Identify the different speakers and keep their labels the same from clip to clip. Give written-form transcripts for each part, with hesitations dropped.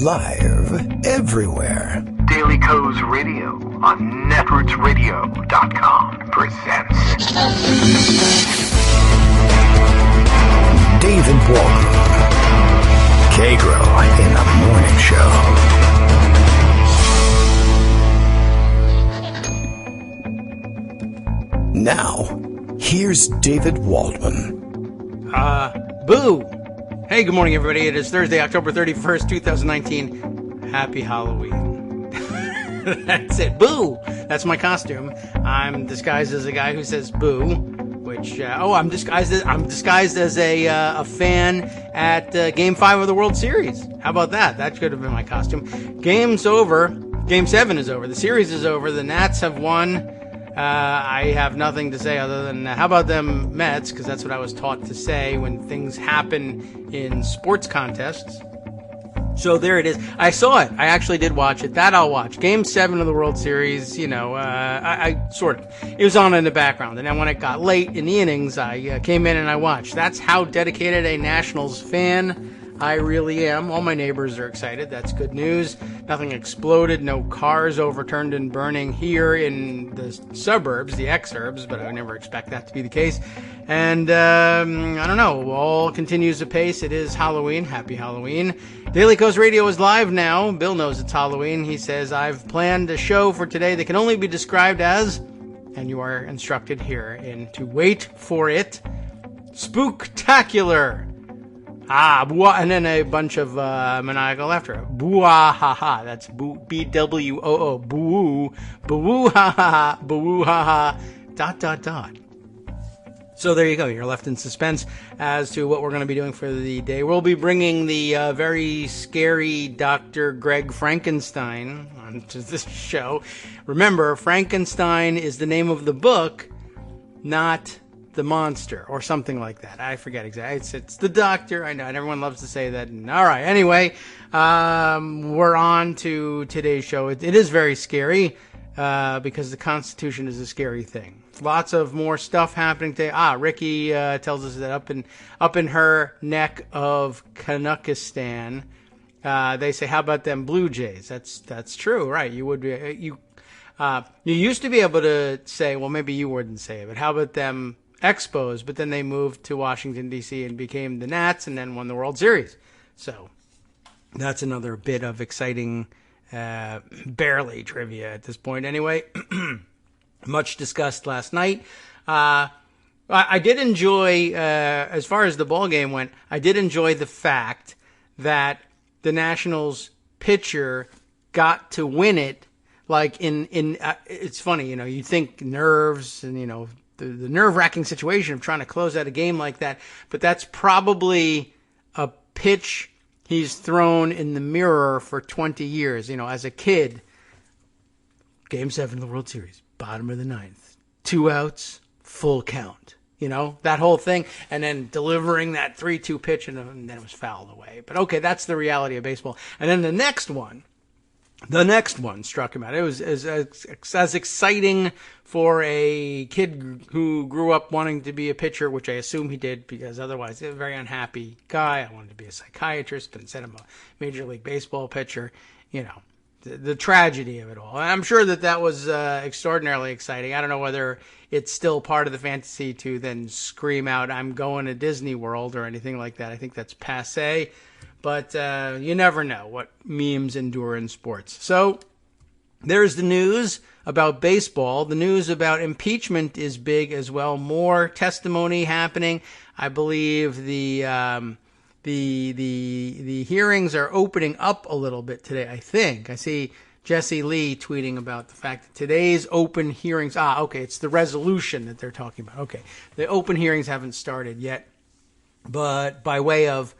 Speaker 1: Live everywhere.
Speaker 2: Daily Co's Radio on netrootsradio.com presents
Speaker 1: David Bolton, Kagro in the Morning Show. Now, here's David Waldman.
Speaker 3: Boo! Hey, good morning, everybody. It is Thursday, October 31st, 2019. Happy Halloween. That's it. Boo! That's my costume. I'm disguised as a guy who says boo, which, I'm disguised as a fan at Game 5 of the World Series. How about that? That could have been my costume. Game's over. Game 7 is over. The series is over. The Nats have won. I have nothing to say other than, how about them Mets? Because that's what I was taught to say when things happen in sports contests. So there it is. I saw it. I actually did watch it. That I'll watch. Game 7 of the World Series, I sort of. It was on in the background. And then when it got late in the innings, I came in and I watched. That's how dedicated a Nationals fan I really am. All my neighbors are excited. That's good news. Nothing exploded. No cars overturned and burning here in the suburbs, the exurbs, but I would never expect that to be the case. And, I don't know. All continues apace. It is Halloween. Happy Halloween. Daily Co's Radio is live now. Bill knows it's Halloween. He says, I've planned a show for today that can only be described as, and you are instructed here to wait for it, spooktacular. And then a bunch of maniacal laughter. Boo-ah-ha-ha. That's B-W-O-O. Boo. Boo-ha-ha. Boo-ha-ha. ... So there you go. You're left in suspense as to what we're going to be doing for the day. We'll be bringing the very scary Dr. Greg Frankenstein onto this show. Remember, Frankenstein is the name of the book, not the monster, or something like that. I forget exactly. It's the doctor. I know, and everyone loves to say that. All right. Anyway, we're on to today's show. It is very scary because the Constitution is a scary thing. Lots of more stuff happening today. Ricky tells us that up in her neck of Canuckistan, they say, "How about them Blue Jays?" That's true, right? You would be you used to be able to say, well, maybe you wouldn't say it, but how about them Expos? But then they moved to Washington, D.C. and became the Nats and then won the World Series. So that's another bit of exciting, barely trivia at this point anyway. Much discussed last night. I did enjoy, as far as the ball game went, I did enjoy the fact that the Nationals pitcher got to win it. Like it's funny, you think nerves and, the nerve-wracking situation of trying to close out a game like that, but that's probably a pitch he's thrown in the mirror for 20 years. As a kid, Game 7 of the World Series, bottom of the ninth, 2 outs, full count, that whole thing, and then delivering that 3-2 pitch, and then it was fouled away. But okay, that's the reality of baseball. And then the next one struck him out. It was as exciting for a kid who grew up wanting to be a pitcher, which I assume he did, because otherwise he's a very unhappy guy. I wanted to be a psychiatrist, but instead I'm a Major League Baseball pitcher. The tragedy of it all. And I'm sure that was extraordinarily exciting. I don't know whether it's still part of the fantasy to then scream out, "I'm going to Disney World," or anything like that. I think that's passé. But you never know what memes endure in sports. So there's the news about baseball. The news about impeachment is big as well. More testimony happening. I believe the hearings are opening up a little bit today, I think. I see Jesse Lee tweeting about the fact that today's open hearings... okay, it's the resolution that they're talking about. Okay, the open hearings haven't started yet. But by way of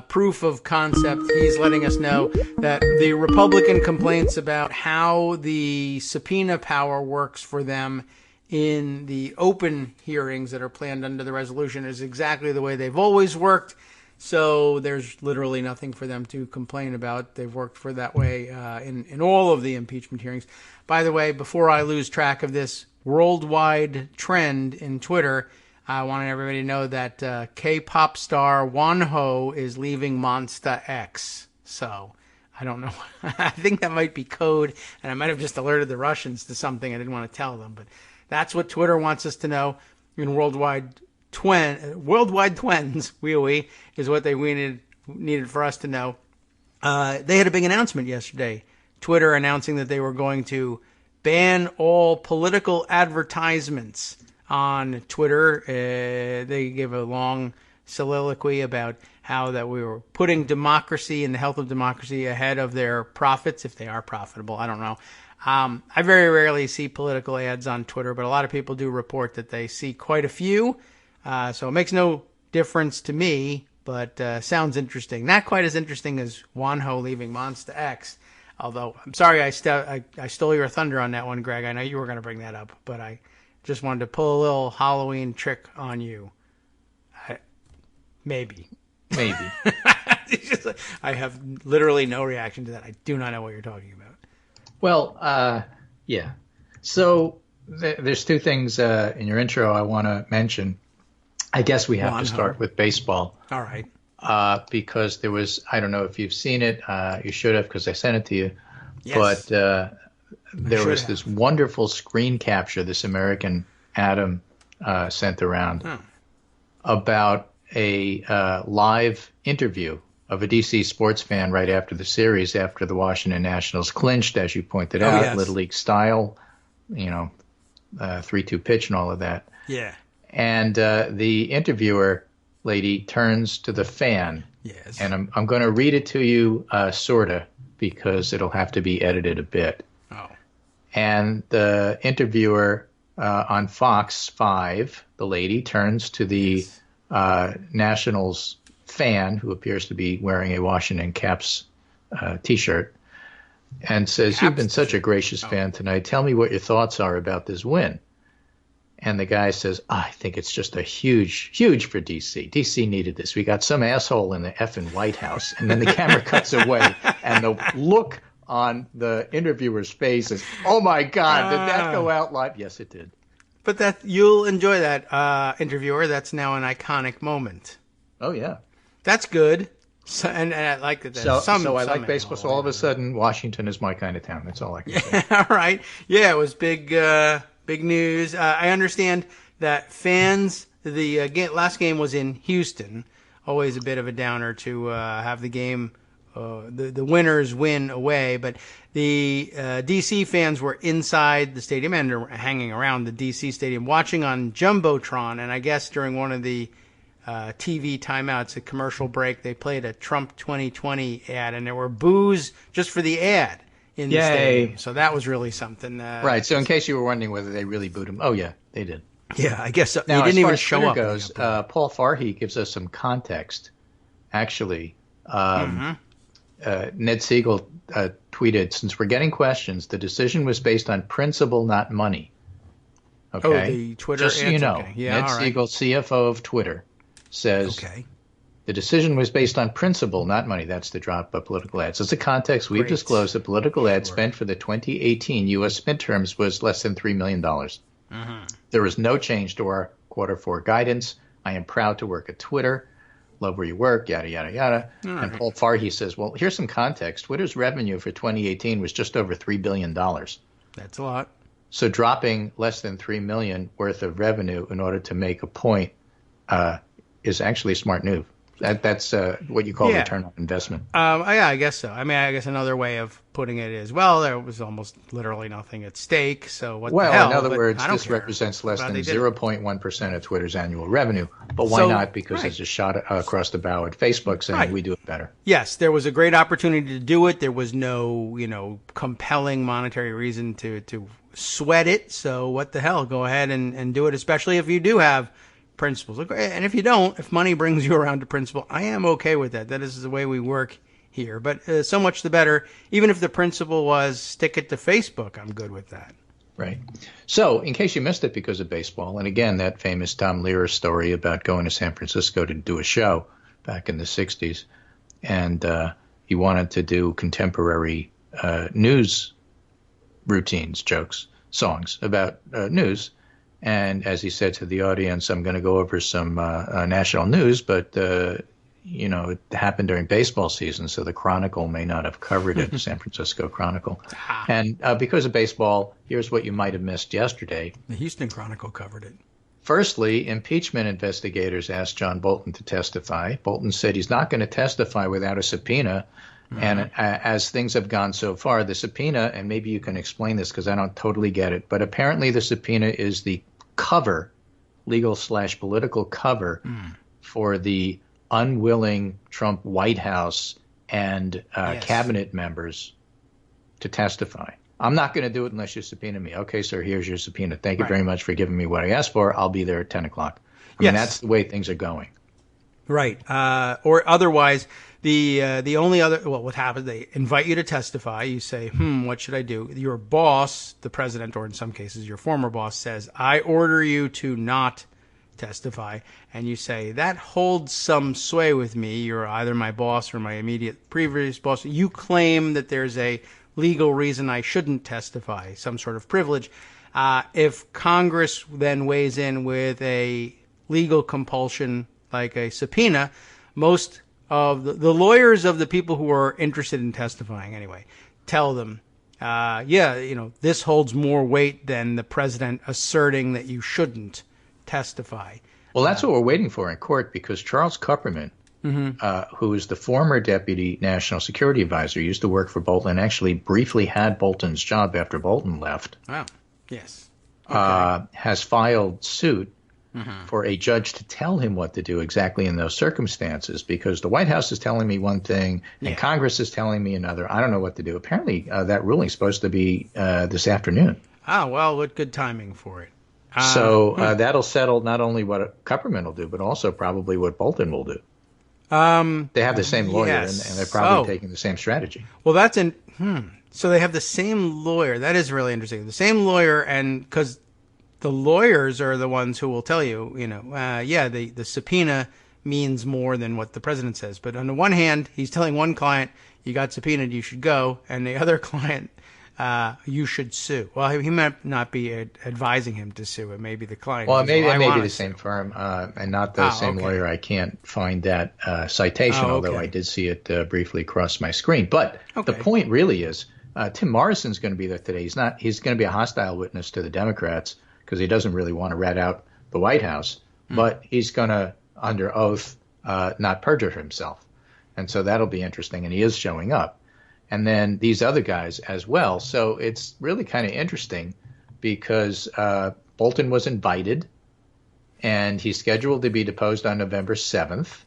Speaker 3: proof of concept, he's letting us know that the Republican complaints about how the subpoena power works for them in the open hearings that are planned under the resolution is exactly the way they've always worked. So there's literally nothing for them to complain about. They've worked for that way in all of the impeachment hearings. By the way, before I lose track of this worldwide trend in Twitter, I wanted everybody to know that K-pop star Wonho is leaving Monsta X. So I don't know. I think that might be code, and I might have just alerted the Russians to something I didn't want to tell them. But that's what Twitter wants us to know. In worldwide twins, we is what they needed for us to know. They had a big announcement yesterday. Twitter announcing that they were going to ban all political advertisements on Twitter. They gave a long soliloquy about how that we were putting democracy and the health of democracy ahead of their profits, if they are profitable. I don't know. I very rarely see political ads on Twitter, but a lot of people do report that they see quite a few. So it makes no difference to me, but sounds interesting. Not quite as interesting as Wanho leaving Monsta X. Although, I'm sorry I stole your thunder on that one, Greg. I know you were going to bring that up, but I just wanted to pull a little Halloween trick on you. Maybe. I have literally no reaction to that. I do not know what you're talking about.
Speaker 4: Well, yeah. So there's two things in your intro I want to mention. I guess we have to start with baseball.
Speaker 3: All right.
Speaker 4: Because there was, I don't know if you've seen it. You should have, because I sent it to you.
Speaker 3: Yes.
Speaker 4: But there was this wonderful screen capture this American Adam sent around about a live interview of a DC sports fan right after the series, after the Washington Nationals clinched, as you pointed out,
Speaker 3: yes.
Speaker 4: Little League style, 3-2 pitch and all of that.
Speaker 3: Yeah.
Speaker 4: And the interviewer lady turns to the fan.
Speaker 3: Yes.
Speaker 4: And I'm going to read it to you, sorta, because it'll have to be edited a bit.
Speaker 3: Oh.
Speaker 4: And the interviewer on Fox 5, the lady, turns to the Nationals fan, who appears to be wearing a Washington Caps T-shirt, and says, "You've been such a gracious fan tonight. Tell me what your thoughts are about this win." And the guy says, "I think it's just a huge for DC. DC needed this. We got some asshole in the effing White House." And then the camera cuts away, and the look on the interviewer's face is, "Oh my God, did that go out live?" Yes, it did.
Speaker 3: But that you'll enjoy that, interviewer. That's now an iconic moment.
Speaker 4: Oh yeah.
Speaker 3: That's good. So, and I like that.
Speaker 4: So I like baseball. So all of a sudden, Washington is my kind of town. That's all I can say.
Speaker 3: All right. Yeah, it was big news. I understand that fans. The last game was in Houston. Always a bit of a downer to have the game. The winners win away, but the DC fans were inside the stadium and hanging around the DC stadium, watching on Jumbotron. And I guess during one of the TV timeouts, a commercial break, they played a Trump 2020 ad, and there were boos just for the ad in the stadium. So that was really something.
Speaker 4: Right. So in case you were wondering whether they really booed him, oh yeah, they did.
Speaker 3: Yeah, I guess so.
Speaker 4: Now,
Speaker 3: they didn't even
Speaker 4: as
Speaker 3: show
Speaker 4: far
Speaker 3: up.
Speaker 4: as Twitter goes, Paul Farhi gives us some context. Actually, Ned Siegel tweeted, "Since we're getting questions, the decision was based on principle, not money." Okay.
Speaker 3: Oh, the Twitter.
Speaker 4: Just so you know,
Speaker 3: okay. Yeah,
Speaker 4: Ned Siegel, CFO of Twitter, says the decision was based on principle, not money. That's the drop of political ads. As a context, we've disclosed the political ad spent for the 2018 U.S. midterms was less than $3 million. There is no change to our Q4 guidance. I am proud to work at Twitter. Love where you work, yada, yada, yada. And Paul Farhi says, well, here's some context. Twitter's revenue for 2018 was just over $3 billion.
Speaker 3: That's a lot.
Speaker 4: So dropping less than $3 million worth of revenue in order to make a point is actually a smart move. That's what you call return on investment.
Speaker 3: Yeah, I guess so. I mean, I guess another way of putting it is, well, there was almost literally nothing at stake, so what the hell?
Speaker 4: Well, in other words, this represents less than 0.1% of Twitter's annual revenue. But why not? Because it's a shot across the bow at Facebook saying we do it better.
Speaker 3: Yes, there was a great opportunity to do it. There was no, compelling monetary reason to sweat it. So what the hell? Go ahead and do it, especially if you do have principles. And if you don't, if money brings you around to principle, I am okay with that. That is the way we work here. But so much the better. Even if the principle was stick it to Facebook, I'm good with that.
Speaker 4: Right. So in case you missed it because of baseball, and again, that famous Tom Lehrer story about going to San Francisco to do a show back in the 60s, and he wanted to do contemporary news routines, jokes, songs about news. And as he said to the audience, I'm going to go over some national news, but, it happened during baseball season, so the Chronicle may not have covered it, the San Francisco Chronicle. And because of baseball, here's what you might have missed yesterday.
Speaker 3: The Houston Chronicle covered it.
Speaker 4: Firstly, impeachment investigators asked John Bolton to testify. Bolton said he's not going to testify without a subpoena. And as things have gone so far, the subpoena, and maybe you can explain this because I don't totally get it, but apparently the subpoena is the cover, legal/political cover for the unwilling Trump White House and cabinet members to testify. I'm not going to do it unless you subpoena me. Okay, sir, here's your subpoena. Thank you very much for giving me what I asked for. I'll be there at 10 o'clock. I mean, that's the way things are going.
Speaker 3: Right. Or otherwise, the only other, what happens, they invite you to testify. You say, what should I do? Your boss, the president, or in some cases your former boss, says, I order you to not testify. And you say, that holds some sway with me. You're either my boss or my immediate previous boss. You claim that there's a legal reason I shouldn't testify, some sort of privilege. If Congress then weighs in with a legal compulsion like a subpoena, most of the lawyers of the people who are interested in testifying anyway tell them, this holds more weight than the president asserting that you shouldn't testify.
Speaker 4: Well, that's what we're waiting for in court, because Charles Kupperman, who is the former deputy national security advisor, used to work for Bolton, and actually briefly had Bolton's job after Bolton left.
Speaker 3: Wow. Yes. Okay.
Speaker 4: Has filed suit for a judge to tell him what to do exactly in those circumstances, because the White House is telling me one thing and Congress is telling me another. I don't know what to do. Apparently, that ruling is supposed to be this afternoon.
Speaker 3: Oh, well, what good timing for it.
Speaker 4: So that'll settle not only what Kupperman will do, but also probably what Bolton will do. They have the same lawyer, and they're probably taking the same strategy.
Speaker 3: Well, that's so they have the same lawyer. That is really interesting. The same lawyer, and because the lawyers are the ones who will tell you, the subpoena means more than what the president says. But on the one hand, he's telling one client, you got subpoenaed, you should go, and the other client, you should sue. Well, he might not be advising him to sue. It may be the client.
Speaker 4: Well, it may be the same firm and not the same lawyer. I can't find that citation, although I did see it briefly across my screen. But the point really is, Tim Morrison's going to be there today. He's going to be a hostile witness to the Democrats because he doesn't really want to rat out the White House. But he's going to, under oath, not perjure himself. And so that'll be interesting. And he is showing up. And then these other guys as well. So it's really kind of interesting because Bolton was invited, and he's scheduled to be deposed on November 7th.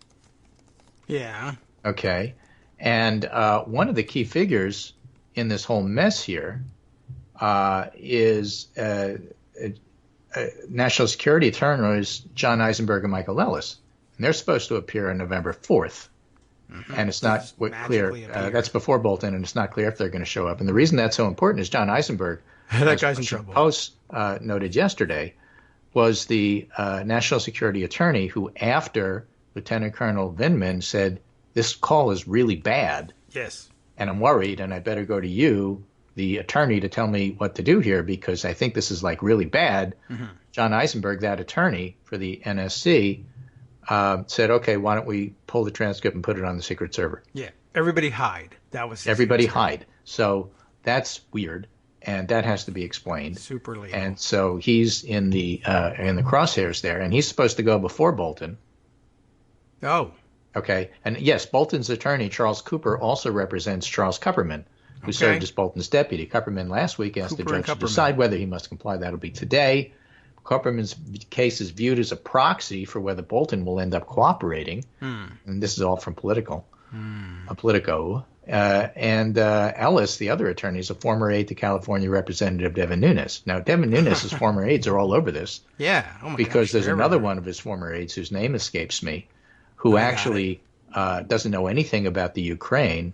Speaker 3: Yeah.
Speaker 4: Okay. And one of the key figures in this whole mess here is National Security Attorneys John Eisenberg and Michael Ellis. And they're supposed to appear on November 4th. And it's not clear. That's before Bolton, and it's not clear if they're going to show up. And the reason that's so important is John Eisenberg,
Speaker 3: that guy's in trouble.
Speaker 4: Post noted yesterday, was the national security attorney who, after Lieutenant Colonel Vindman said, this call is really bad.
Speaker 3: Yes.
Speaker 4: And I'm worried, and I better go to you, the attorney, to tell me what to do here because I think this is like really bad. John Eisenberg, that attorney for the NSC, said, okay, why don't we pull the transcript and put it on the secret server?
Speaker 3: Yeah. Everybody hide. That was
Speaker 4: everybody hide. So that's weird, and that has to be explained.
Speaker 3: Super legal.
Speaker 4: And so he's in the crosshairs there, and he's supposed to go before Bolton.
Speaker 3: Oh.
Speaker 4: Okay. And yes, Bolton's attorney, Charles Cooper, also represents Charles Kupperman, who served as Bolton's deputy. Kupperman last week asked the judge to decide whether he must comply. That'll be today. Kupperman's case is viewed as a proxy for whether Bolton will end up cooperating. And this is all from Politico. And Ellis, the other attorney, is a former aide to California Representative Devin Nunes. Now, Devin Nunes' former aides are all over this.
Speaker 3: Yeah. Oh my
Speaker 4: because
Speaker 3: gosh,
Speaker 4: there's another one of his former aides whose name escapes me, who actually doesn't know anything about the Ukraine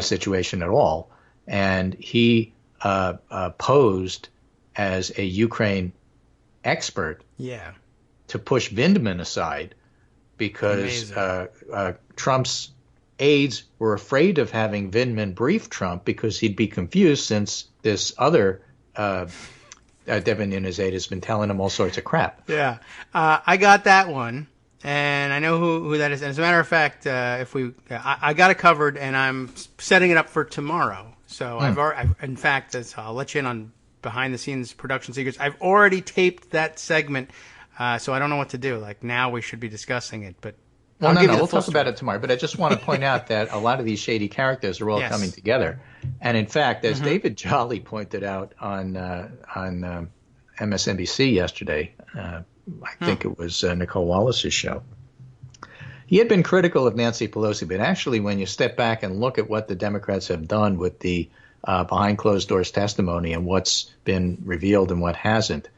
Speaker 4: situation at all. And he posed as a Ukraine expert to push Vindman aside because Trump's aides were afraid of having Vindman brief Trump because he'd be confused since this other Devin Nunes aide has been telling him all sorts of crap.
Speaker 3: Yeah. I got that one. and I know who that is. And as a matter of fact, I got it covered, and I'm setting it up for tomorrow. So in fact, I'll let you in on behind the scenes production secrets. I've already taped that segment, so I don't know what to do. Like now, we should be discussing it, but.
Speaker 4: Well, we'll talk about it tomorrow. But I just want to point out that a lot of these shady characters are all coming together. And in fact, as David Jolly pointed out on MSNBC yesterday, I think it was Nicole Wallace's show, he had been critical of Nancy Pelosi. But actually, when you step back and look at what the Democrats have done with the behind closed doors testimony and what's been revealed and what hasn't,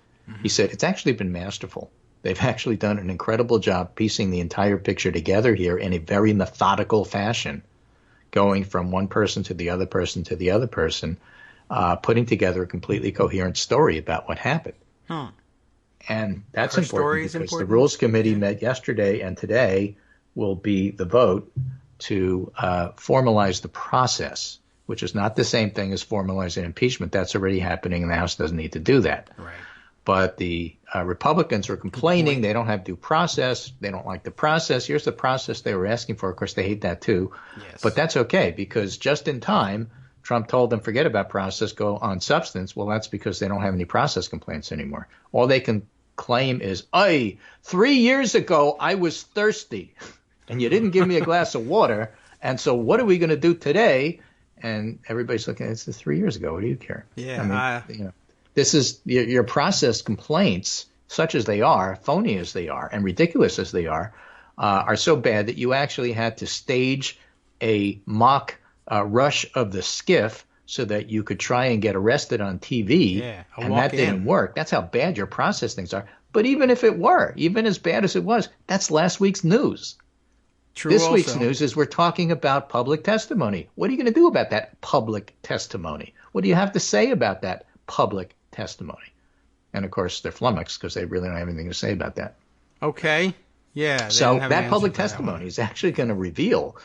Speaker 4: he said it's actually been masterful. They've actually done an incredible job piecing the entire picture together here in a very methodical fashion, going from one person to the other person to the other person, putting together a completely coherent story about what happened. And that's important because the Rules Committee met yesterday, and today will be the vote to formalize the process, which is not the same thing as formalizing impeachment. That's already happening, and the House doesn't need to do that.
Speaker 3: Right.
Speaker 4: But the Republicans are complaining they don't have due process. They don't like the process. Here's the process they were asking for. Of course, they hate that too.
Speaker 3: Yes.
Speaker 4: But that's okay because just in time, Trump told them forget about process, go on substance. Well, that's because they don't have any process complaints anymore. All they can claim is, 3 years ago, I was thirsty and you didn't give me a glass of water. And so what are we going to do today? And everybody's looking, it's 3 years ago. What do you care?
Speaker 3: Yeah.
Speaker 4: I mean, this is your process complaints, such as they are, phony as they are, and ridiculous as they are so bad that you actually had to stage a mock rush of the skiff so that you could try and get arrested on TV, and that didn't work. That's how bad your process things are. But even if it were, even as bad as it was, that's last week's news.
Speaker 3: True.
Speaker 4: This week's news is we're talking about public testimony. What are you going to do about that public testimony? What do you have to say about that public testimony? And of course, they're flummoxed because they really don't have anything to say about that.
Speaker 3: Okay. Yeah.
Speaker 4: So that public testimony is actually going to reveal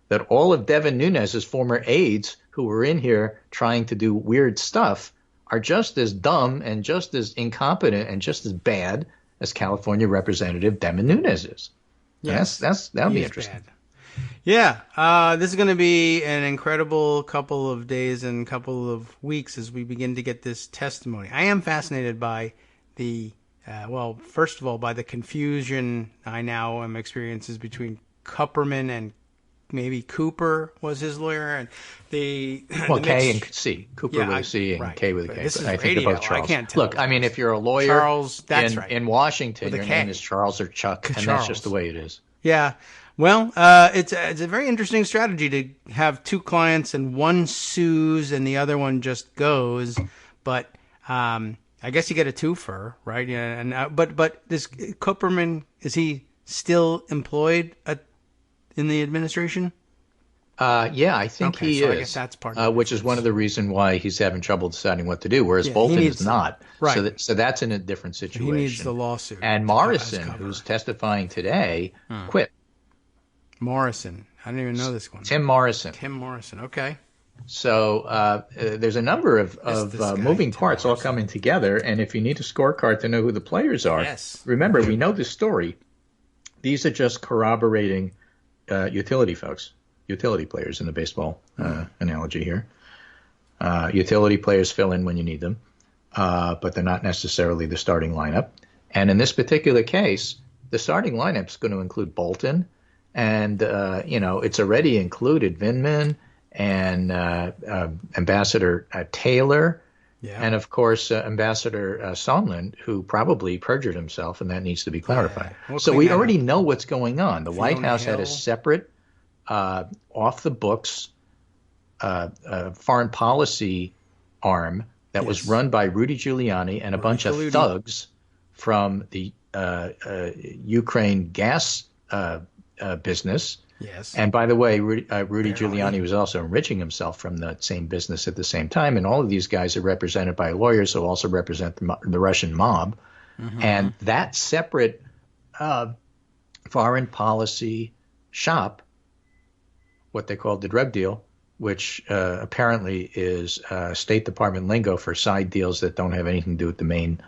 Speaker 4: that all of Devin Nunes's former aides who were in here trying to do weird stuff are just as dumb and just as incompetent and just as bad as California Representative Devin Nunes is. Yes. That'll be interesting.
Speaker 3: Bad. Yeah, this is going to be an incredible couple of days and couple of weeks as we begin to get this testimony. I am fascinated by first of all, by the confusion I now am experiencing between Kupperman and maybe Cooper was his lawyer, and
Speaker 4: K and C. Cooper with a C and K with a K.
Speaker 3: This is
Speaker 4: I think
Speaker 3: radio.
Speaker 4: they're both Charles.
Speaker 3: I can't tell.
Speaker 4: Look, I mean, if you're a lawyer
Speaker 3: Charles,
Speaker 4: in Washington, your name is Charles or Chuck, and that's just the way it is.
Speaker 3: Yeah. Well, it's a very interesting strategy to have two clients and one sues and the other one just goes. But I guess you get a twofer, right? Yeah. And but this Kupperman, is he still employed in the administration?
Speaker 4: Yeah, I think he is.
Speaker 3: I guess that's part of
Speaker 4: which is one of the reasons why he's having trouble deciding what to do, whereas Bolton is not.
Speaker 3: Right.
Speaker 4: So that's in a different situation.
Speaker 3: He needs the lawsuit.
Speaker 4: And Morrison, who's testifying today, quit.
Speaker 3: Morrison. I didn't even know this one.
Speaker 4: Tim Morrison.
Speaker 3: Okay.
Speaker 4: So there's a number of moving parts all coming together, and if you need a scorecard to know who the players are, remember, we know this story. These are just corroborating utility folks, utility players in the baseball analogy here. Utility players fill in when you need them, but they're not necessarily the starting lineup. And in this particular case, the starting lineup is going to include Bolton, and it's already included Vindman and Ambassador Taylor, and of course Ambassador Sondland, who probably perjured himself, and that needs to be clarified. So we already know what's going on. The White House had a separate, off the books, foreign policy arm that was run by Rudy Giuliani and a bunch of thugs from the Ukraine gas business.
Speaker 3: Yes.
Speaker 4: And by the way, Rudy Giuliani was also enriching himself from that same business at the same time. And all of these guys are represented by lawyers who also represent the Russian mob. Mm-hmm. And that separate foreign policy shop, what they call the drug deal, which apparently is State Department lingo for side deals that don't have anything to do with the main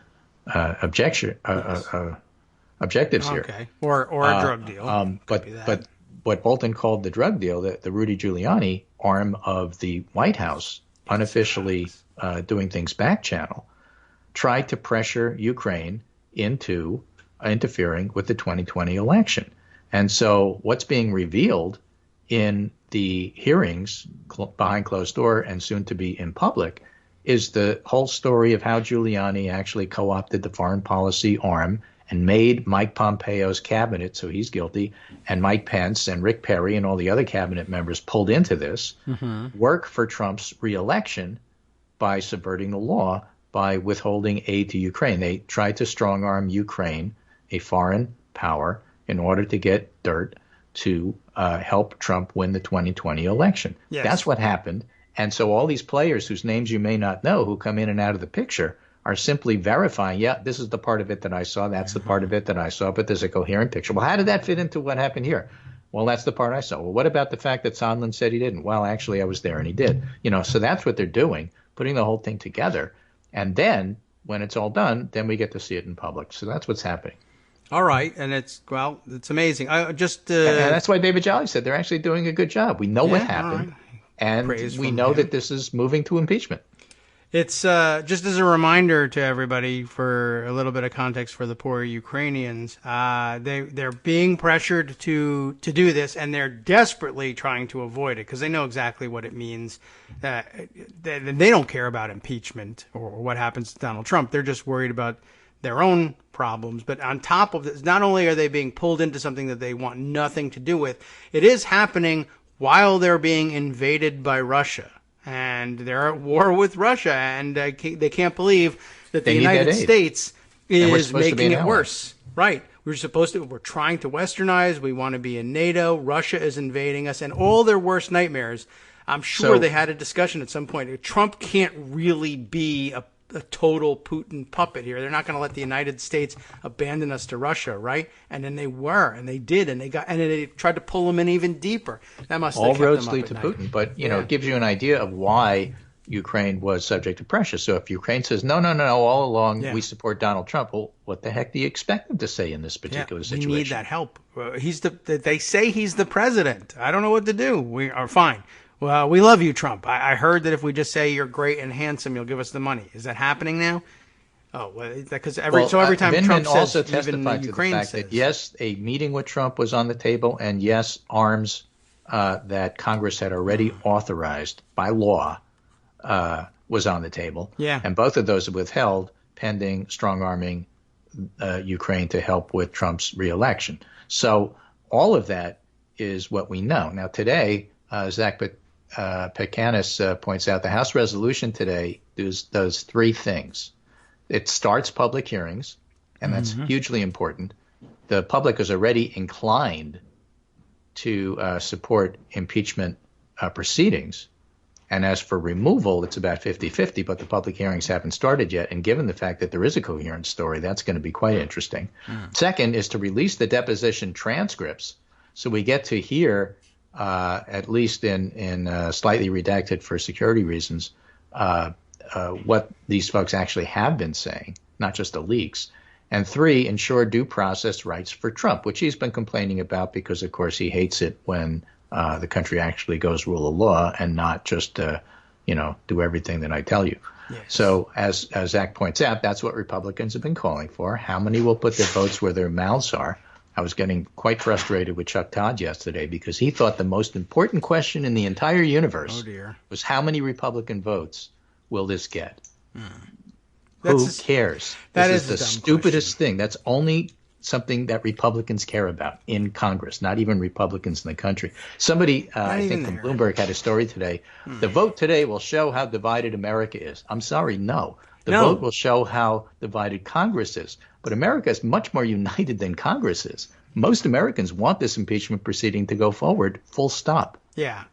Speaker 4: objectives here.
Speaker 3: Okay, or a drug deal.
Speaker 4: But what Bolton called the drug deal, the Rudy Giuliani arm of the White House, unofficially doing things back channel, tried to pressure Ukraine into interfering with the 2020 election. And so what's being revealed in the hearings behind closed door and soon to be in public is the whole story of how Giuliani actually co-opted the foreign policy arm and made Mike Pompeo's cabinet, so he's guilty, and Mike Pence and Rick Perry and all the other cabinet members pulled into this, work for Trump's reelection by subverting the law, by withholding aid to Ukraine. They tried to strong-arm Ukraine, a foreign power, in order to get dirt to help Trump win the 2020 election.
Speaker 3: Yes.
Speaker 4: That's what happened. And so all these players whose names you may not know who come in and out of the picture are simply verifying, yeah, this is the part of it that I saw, that's the part of it that I saw, but there's a coherent picture. Well, how did that fit into what happened here? Well, that's the part I saw. Well, what about the fact that Sondland said he didn't? Well, actually, I was there and he did. So that's what they're doing, putting the whole thing together. And then when it's all done, then we get to see it in public. So that's what's happening.
Speaker 3: All right, and it's amazing.
Speaker 4: And that's why David Jolly said they're actually doing a good job. We know what happened,
Speaker 3: right.
Speaker 4: and
Speaker 3: Praise
Speaker 4: we
Speaker 3: from
Speaker 4: know
Speaker 3: him.
Speaker 4: that this is moving to impeachment.
Speaker 3: It's just as a reminder to everybody, for a little bit of context for the poor Ukrainians, they're being pressured to do this, and they're desperately trying to avoid it because they know exactly what it means. They don't care about impeachment or what happens to Donald Trump. They're just worried about their own problems. But on top of this, not only are they being pulled into something that they want nothing to do with, it is happening while they're being invaded by Russia. And they're at war with Russia, and they can't believe that the United States is making it worse. Right. We're trying to westernize. We want to be in NATO. Russia is invading us, and all their worst nightmares. I'm sure they had a discussion at some point. Trump can't really be a total Putin puppet here. They're not going to let the United States abandon us to Russia, right? And then they were, and they did, and they tried to pull them in even deeper. That must have
Speaker 4: all
Speaker 3: kept them
Speaker 4: roads
Speaker 3: up
Speaker 4: lead
Speaker 3: at
Speaker 4: to
Speaker 3: night.
Speaker 4: Putin, but it gives you an idea of why Ukraine was subject to pressure. So if Ukraine says no, all along we support Donald Trump, well, what the heck do you expect them to say in this particular situation?
Speaker 3: We need that help. They say he's the president. I don't know what to do. We are fine. Well, we love you, Trump. I heard that if we just say you're great and handsome, you'll give us the money. Is that happening now? Oh, well, because every time
Speaker 4: Vindman
Speaker 3: Trump says,
Speaker 4: also
Speaker 3: even
Speaker 4: testified to
Speaker 3: Ukraine
Speaker 4: the fact
Speaker 3: says,
Speaker 4: that yes, a meeting with Trump was on the table, and yes, arms that Congress had already authorized by law was on the table.
Speaker 3: Yeah.
Speaker 4: And both of those are withheld pending strong-arming Ukraine to help with Trump's reelection. So all of that is what we know. Now today, Zach Pekanis points out the House resolution today does three things. It starts public hearings, and that's hugely important. The public is already inclined to support impeachment proceedings. And as for removal, it's about 50-50, but the public hearings haven't started yet. And given the fact that there is a coherent story, that's going to be quite interesting. Second is to release the deposition transcripts so we get to hear, at least in slightly redacted for security reasons, what these folks actually have been saying, not just the leaks. And three, ensure due process rights for Trump, which he's been complaining about because, of course, he hates it when the country actually goes rule of law and not just, do everything that I tell you. Yes. So as Zach points out, that's what Republicans have been calling for. How many will put their votes where their mouths are? I was getting quite frustrated with Chuck Todd yesterday because he thought the most important question in the entire universe was how many Republican votes will this get? Who cares? This is the stupidest thing. That's only something that Republicans care about in Congress, not even Republicans in the country. Somebody, I think from Bloomberg, had a story today. The vote today will show how divided America is. I'm sorry, no. The vote will show how divided Congress is. But America is much more united than Congress is. Most Americans want this impeachment proceeding to go forward, full stop.
Speaker 3: Yeah.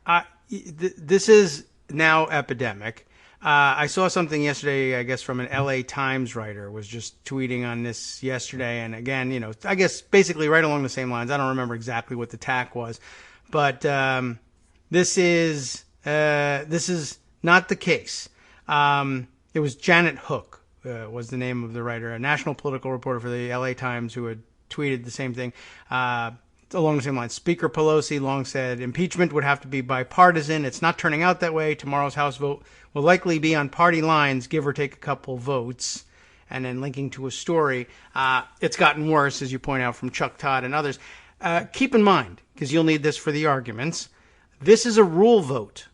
Speaker 3: This is now epidemic. I saw something yesterday, I guess, from an LA Times writer was just tweeting on this yesterday. And again, I guess basically right along the same lines. I don't remember exactly what the tack was, but this is not the case. It was Janet Hook was the name of the writer, a national political reporter for the LA Times who had tweeted the same thing. Along the same lines. Speaker Pelosi long said impeachment would have to be bipartisan. It's not turning out that way. Tomorrow's House vote will likely be on party lines, give or take a couple votes. And then linking to a story, it's gotten worse, as you point out, from Chuck Todd and others. Keep in mind, because you'll need this for the arguments, this is a rule vote,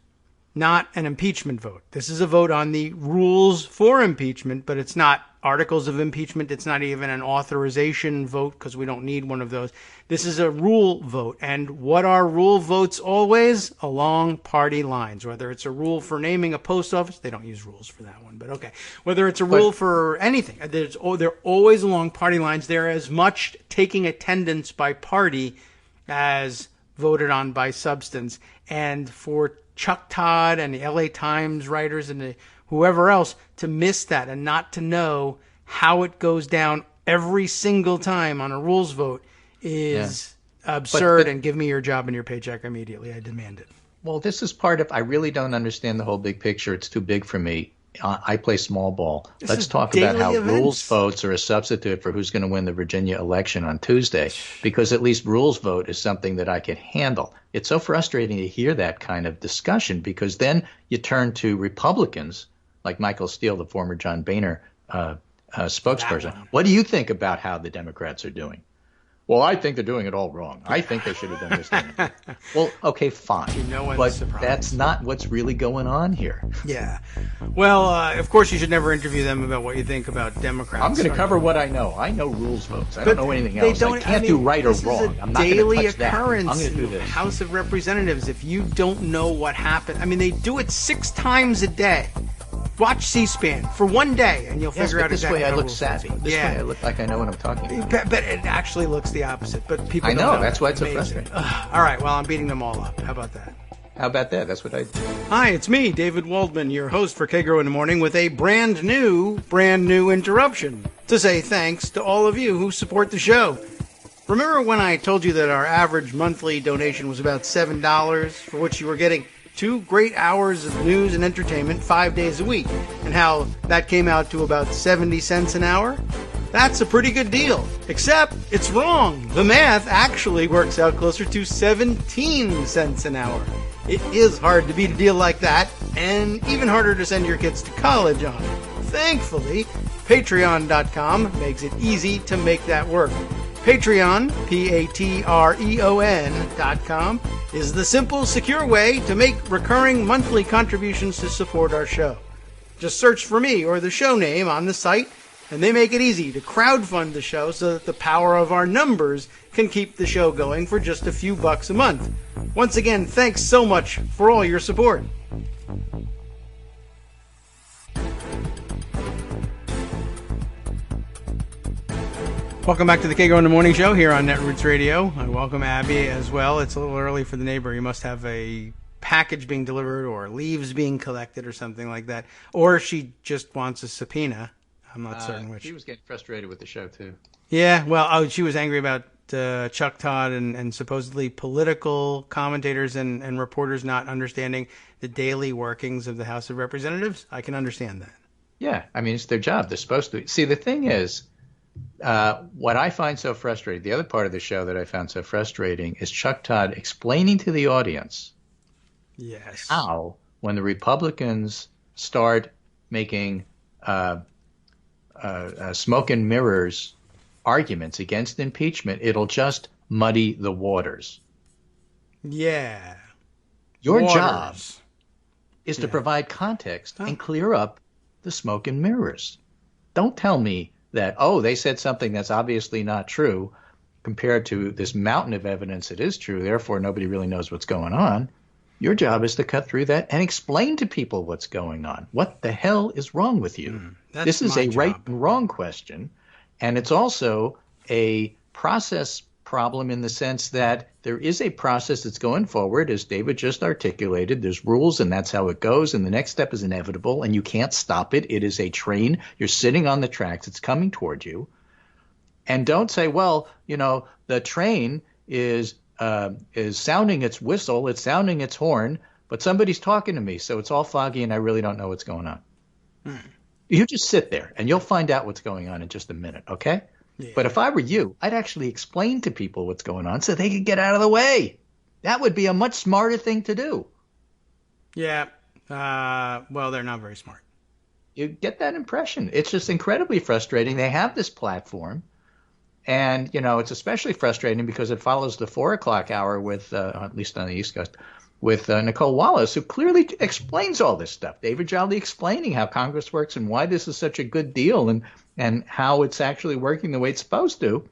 Speaker 3: not an impeachment vote. This is a vote on the rules for impeachment, but it's not articles of impeachment. It's not even an authorization vote because we don't need one of those. This is a rule vote. And what are rule votes always? Along party lines. Whether it's a rule for naming a post office, they don't use rules for that one, but okay. Whether it's a rule for anything, they're always along party lines. They're as much taking attendance by party as voted on by substance. And for Chuck Todd and the LA Times writers and whoever else to miss that and not to know how it goes down every single time on a rules vote is absurd. And give me your job and your paycheck immediately. I demand it.
Speaker 4: Well, this is part of, I really don't understand the whole big picture. It's too big for me. I play small ball. Let's talk about how rules votes are a substitute for who's going to win the Virginia election on Tuesday, because at least rules vote is something that I can handle. It's so frustrating to hear that kind of discussion, because then you turn to Republicans like Michael Steele, the former John Boehner spokesperson. What do you think about how the Democrats are doing? Well, I think they're doing it all wrong. I think they should have done this thing. Well, okay, fine. But that's not what's really going on here.
Speaker 3: Yeah. Well, of course, you should never interview them about what you think about Democrats.
Speaker 4: I'm going to cover what I know. I know rules votes. I don't know anything else. I can't do right or wrong. I'm not going to touch that.
Speaker 3: Daily occurrence in the House of Representatives. If you don't know what happened, I mean, they do it 6 times a day. Watch C-SPAN for one day, and you'll figure out exactly how
Speaker 4: this way I look savvy. This way I look like I know what I'm talking about.
Speaker 3: But it actually looks the opposite. But people don't know.
Speaker 4: That's why it's so frustrating.
Speaker 3: All right, well, I'm beating them all up. How about that?
Speaker 4: How about that? That's what I do.
Speaker 3: Hi, it's me, David Waldman, your host for Kagro in the Morning, with a brand new interruption to say thanks to all of you who support the show. Remember when I told you that our average monthly donation was about $7, for which you were getting 2 great hours of news and entertainment 5 days a week, and how that came out to about 70 cents an hour? That's a pretty good deal, except it's wrong. The math actually works out closer to 17 cents an hour. It is hard to beat a deal like that, and even harder to send your kids to college on. Thankfully, Patreon.com makes it easy to make that work. Patreon, Patreon.com, is the simple, secure way to make recurring monthly contributions to support our show. Just search for me or the show name on the site, and they make it easy to crowdfund the show so that the power of our numbers can keep the show going for just a few bucks a month. Once again, thanks so much for all your support. Welcome back to the Kagro in the Morning Show here on Netroots Radio. I welcome Abby as well. It's a little early for the neighbor. You must have a package being delivered or leaves being collected or something like that. Or she just wants a subpoena. I'm not certain which.
Speaker 4: She was getting frustrated with the show, too.
Speaker 3: Yeah, well, she was angry about Chuck Todd and supposedly political commentators and reporters not understanding the daily workings of the House of Representatives. I can understand that.
Speaker 4: Yeah, I mean, it's their job. They're supposed to. See, the thing is, what I find so frustrating, the other part of the show that I found so frustrating, is Chuck Todd explaining to the audience how, when the Republicans start making smoke and mirrors arguments against impeachment, it'll just muddy the waters.
Speaker 3: Yeah.
Speaker 4: Your job is to provide context and clear up the smoke and mirrors. Don't tell me that, they said something that's obviously not true compared to this mountain of evidence that is true, therefore nobody really knows what's going on. Your job is to cut through that and explain to people what's going on. What the hell is wrong with you? This is a right and wrong question, and it's also a process problem in the sense that there is a process that's going forward, as David just articulated. There's rules, and that's how it goes, and the next step is inevitable, and you can't stop it. It is a train. You're sitting on the tracks. It's coming toward you. And don't say, the train is sounding its whistle, it's sounding its horn, but somebody's talking to me, so it's all foggy, and I really don't know what's going on. You just sit there, and you'll find out what's going on in just a minute, okay?
Speaker 3: Yeah.
Speaker 4: But if I were you, I'd actually explain to people what's going on so they could get out of the way. That would be a much smarter thing to do.
Speaker 3: Yeah. Well, they're not very smart.
Speaker 4: You get that impression. It's just incredibly frustrating. They have this platform, and it's especially frustrating because it follows the 4 o'clock hour with, at least on the East Coast, with Nicole Wallace, who clearly explains all this stuff. David Jolly explaining how Congress works and why this is such a good deal and how it's actually working the way it's supposed to.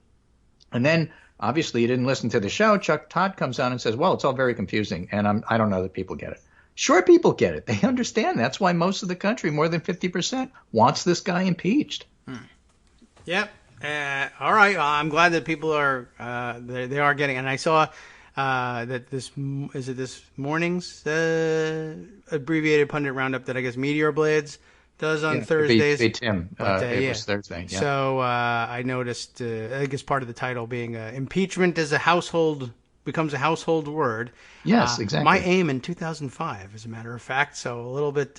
Speaker 4: And then, obviously, you didn't listen to the show. Todd comes on and says, well, it's all very confusing, and I don't know that people get it. Sure, people get it. They understand. That's why most of the country, more than 50%, wants this guy impeached.
Speaker 3: Yep. All right. I'm glad that people are they are getting. And I saw that this morning's abbreviated pundit roundup that I guess Meteor Blades does on Thursdays.
Speaker 4: Tim. It was Thursday. Yeah.
Speaker 3: So I noticed. I guess part of the title being impeachment becomes a household word.
Speaker 4: Yes, exactly.
Speaker 3: My aim in 2005, as a matter of fact. So a little bit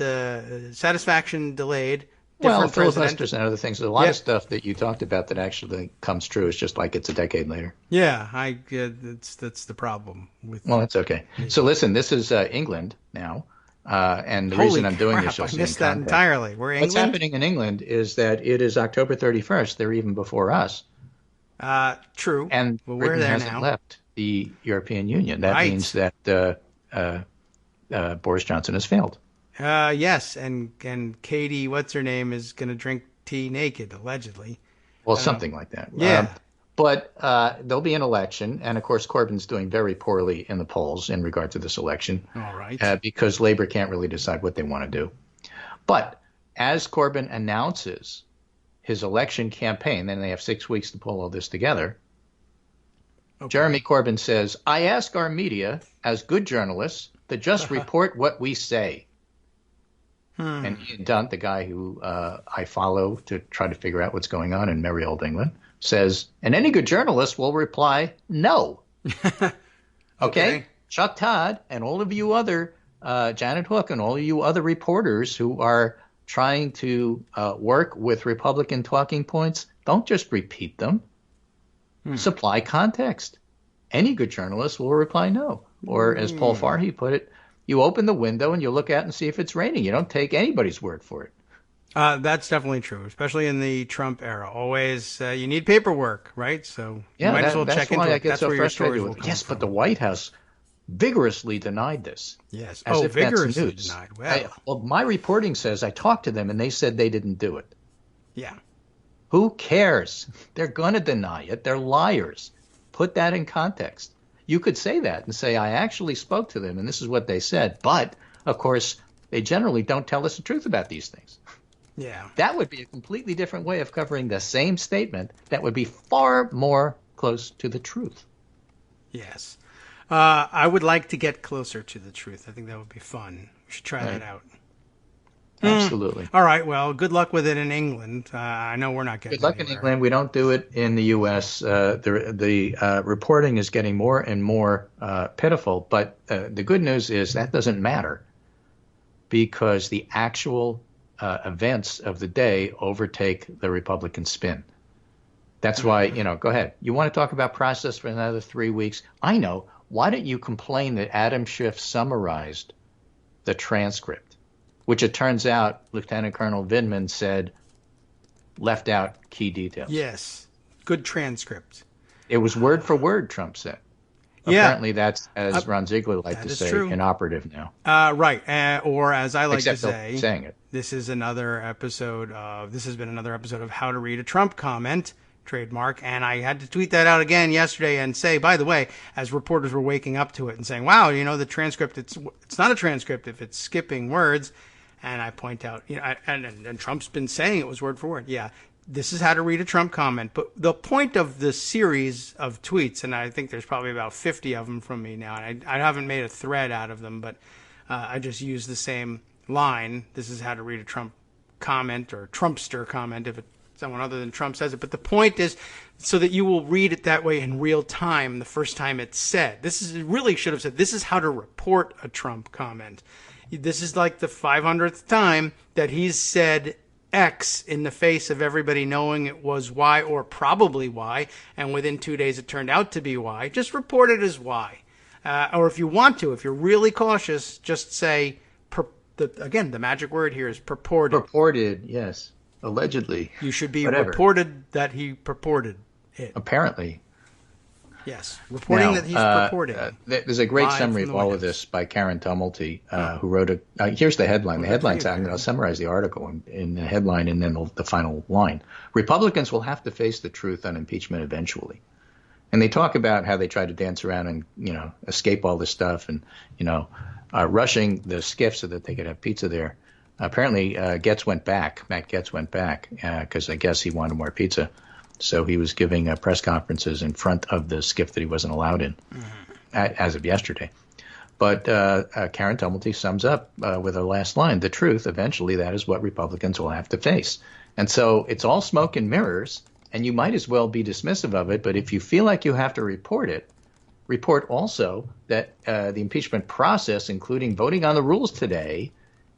Speaker 3: satisfaction delayed.
Speaker 4: Well, filibusters and other things. There's a lot of stuff that you talked about that actually comes true. It's just like it's a decade later.
Speaker 3: Yeah, that's the problem.
Speaker 4: Well, that's okay. So listen, this is England now, and the reason I'm doing this, you'll see,
Speaker 3: I missed that entirely. We're England.
Speaker 4: What's happening in England is that it is October 31st. They're even before us.
Speaker 3: True.
Speaker 4: And
Speaker 3: we're
Speaker 4: Britain
Speaker 3: there
Speaker 4: hasn't
Speaker 3: now.
Speaker 4: left the European Union. That means that Boris Johnson has failed.
Speaker 3: Yes, and Katie, what's her name, is going to drink tea naked, allegedly.
Speaker 4: Well, something like that.
Speaker 3: Yeah.
Speaker 4: But there'll be an election, and of course Corbyn's doing very poorly in the polls in regard to this election.
Speaker 3: All right.
Speaker 4: Because Labour can't really decide what they want to do. But as Corbyn announces his election campaign, then they have 6 weeks to pull all this together. Okay. Jeremy Corbyn says, I ask our media, as good journalists, to just report what we say. And Ian Dunt, the guy who I follow to try to figure out what's going on in merry old England, says, and any good journalist will reply, no. Okay? Chuck Todd and all of you other, Janet Hook and all of you other reporters who are trying to work with Republican talking points, don't just repeat them. Supply context. Any good journalist will reply no. Or as Paul Farhi put it, you open the window and you look out and see if it's raining. You don't take anybody's word for it.
Speaker 3: That's definitely true, especially in the Trump era. Always, you need paperwork, right? So you might as well check into it. That's where your stories will come from.
Speaker 4: Yes, but the White House vigorously denied this.
Speaker 3: Yes.
Speaker 4: As if
Speaker 3: vigorously
Speaker 4: that's news.
Speaker 3: denied.
Speaker 4: Well, my reporting says I talked to them and they said they didn't do it.
Speaker 3: Yeah.
Speaker 4: Who cares? They're going to deny it. They're liars. Put that in context. You could say that and say, I actually spoke to them and this is what they said. But, of course, they generally don't tell us the truth about these things.
Speaker 3: Yeah.
Speaker 4: That would be a completely different way of covering the same statement that would be far more close to the truth.
Speaker 3: Yes. I would like to get closer to the truth. I think that would be fun. We should try that out.
Speaker 4: Absolutely.
Speaker 3: All right. Well, good luck with it in England. I know we're not getting
Speaker 4: good luck
Speaker 3: anywhere.
Speaker 4: in England. We don't do it in the U.S. The reporting is getting more and more pitiful. But the good news is that doesn't matter because the actual events of the day overtake the Republican spin. That's why, go ahead. You want to talk about process for another 3 weeks? I know. Why don't you complain that Adam Schiff summarized the transcript? Which it turns out Lieutenant Colonel Vindman said left out key details.
Speaker 3: Yes. Good transcript.
Speaker 4: It was word for word, Trump said.
Speaker 3: Yeah.
Speaker 4: Apparently that's, as Ron Ziegler liked to say, inoperative now.
Speaker 3: Right. Or as I like
Speaker 4: Except
Speaker 3: to say,
Speaker 4: saying it.
Speaker 3: This has been another episode of How to Read a Trump Comment, trademark. And I had to tweet that out again yesterday and say, by the way, as reporters were waking up to it and saying, wow, the transcript, it's not a transcript if it's skipping words. And I point out, and Trump's been saying it was word for word. Yeah, this is how to read a Trump comment. But the point of the series of tweets, and I think there's probably about 50 of them from me now, and I haven't made a thread out of them, but I just use the same line. This is how to read a Trump comment or Trumpster comment if someone other than Trump says it. But the point is so that you will read it that way in real time the first time it's said. Really should have said, this is how to report a Trump comment. This is like the 500th time that he's said X in the face of everybody knowing it was Y or probably Y, and within 2 days it turned out to be Y, just report it as Y. Or if you want to, if you're really cautious, just say, again, the magic word here is purported.
Speaker 4: Purported, yes. Allegedly.
Speaker 3: You should be
Speaker 4: Whatever.
Speaker 3: reported that he purported it.
Speaker 4: Apparently.
Speaker 3: Yes, reporting that he's purporting.
Speaker 4: There's a great summary of all of this by Karen Tumulty, who wrote here's the headline. The headline's, I'm going to summarize the article in the headline and then the final line. Republicans will have to face the truth on impeachment eventually. And they talk about how they tried to dance around and, escape all this stuff and, rushing the skiff so that they could have pizza there. Apparently, Matt Gaetz went back because I guess he wanted more pizza. So he was giving press conferences in front of the skiff that he wasn't allowed in as of yesterday. But Karen Tumulty sums up with her last line, the truth, eventually, that is what Republicans will have to face. And so it's all smoke and mirrors, and you might as well be dismissive of it. But if you feel like you have to report it, report also that the impeachment process, including voting on the rules today,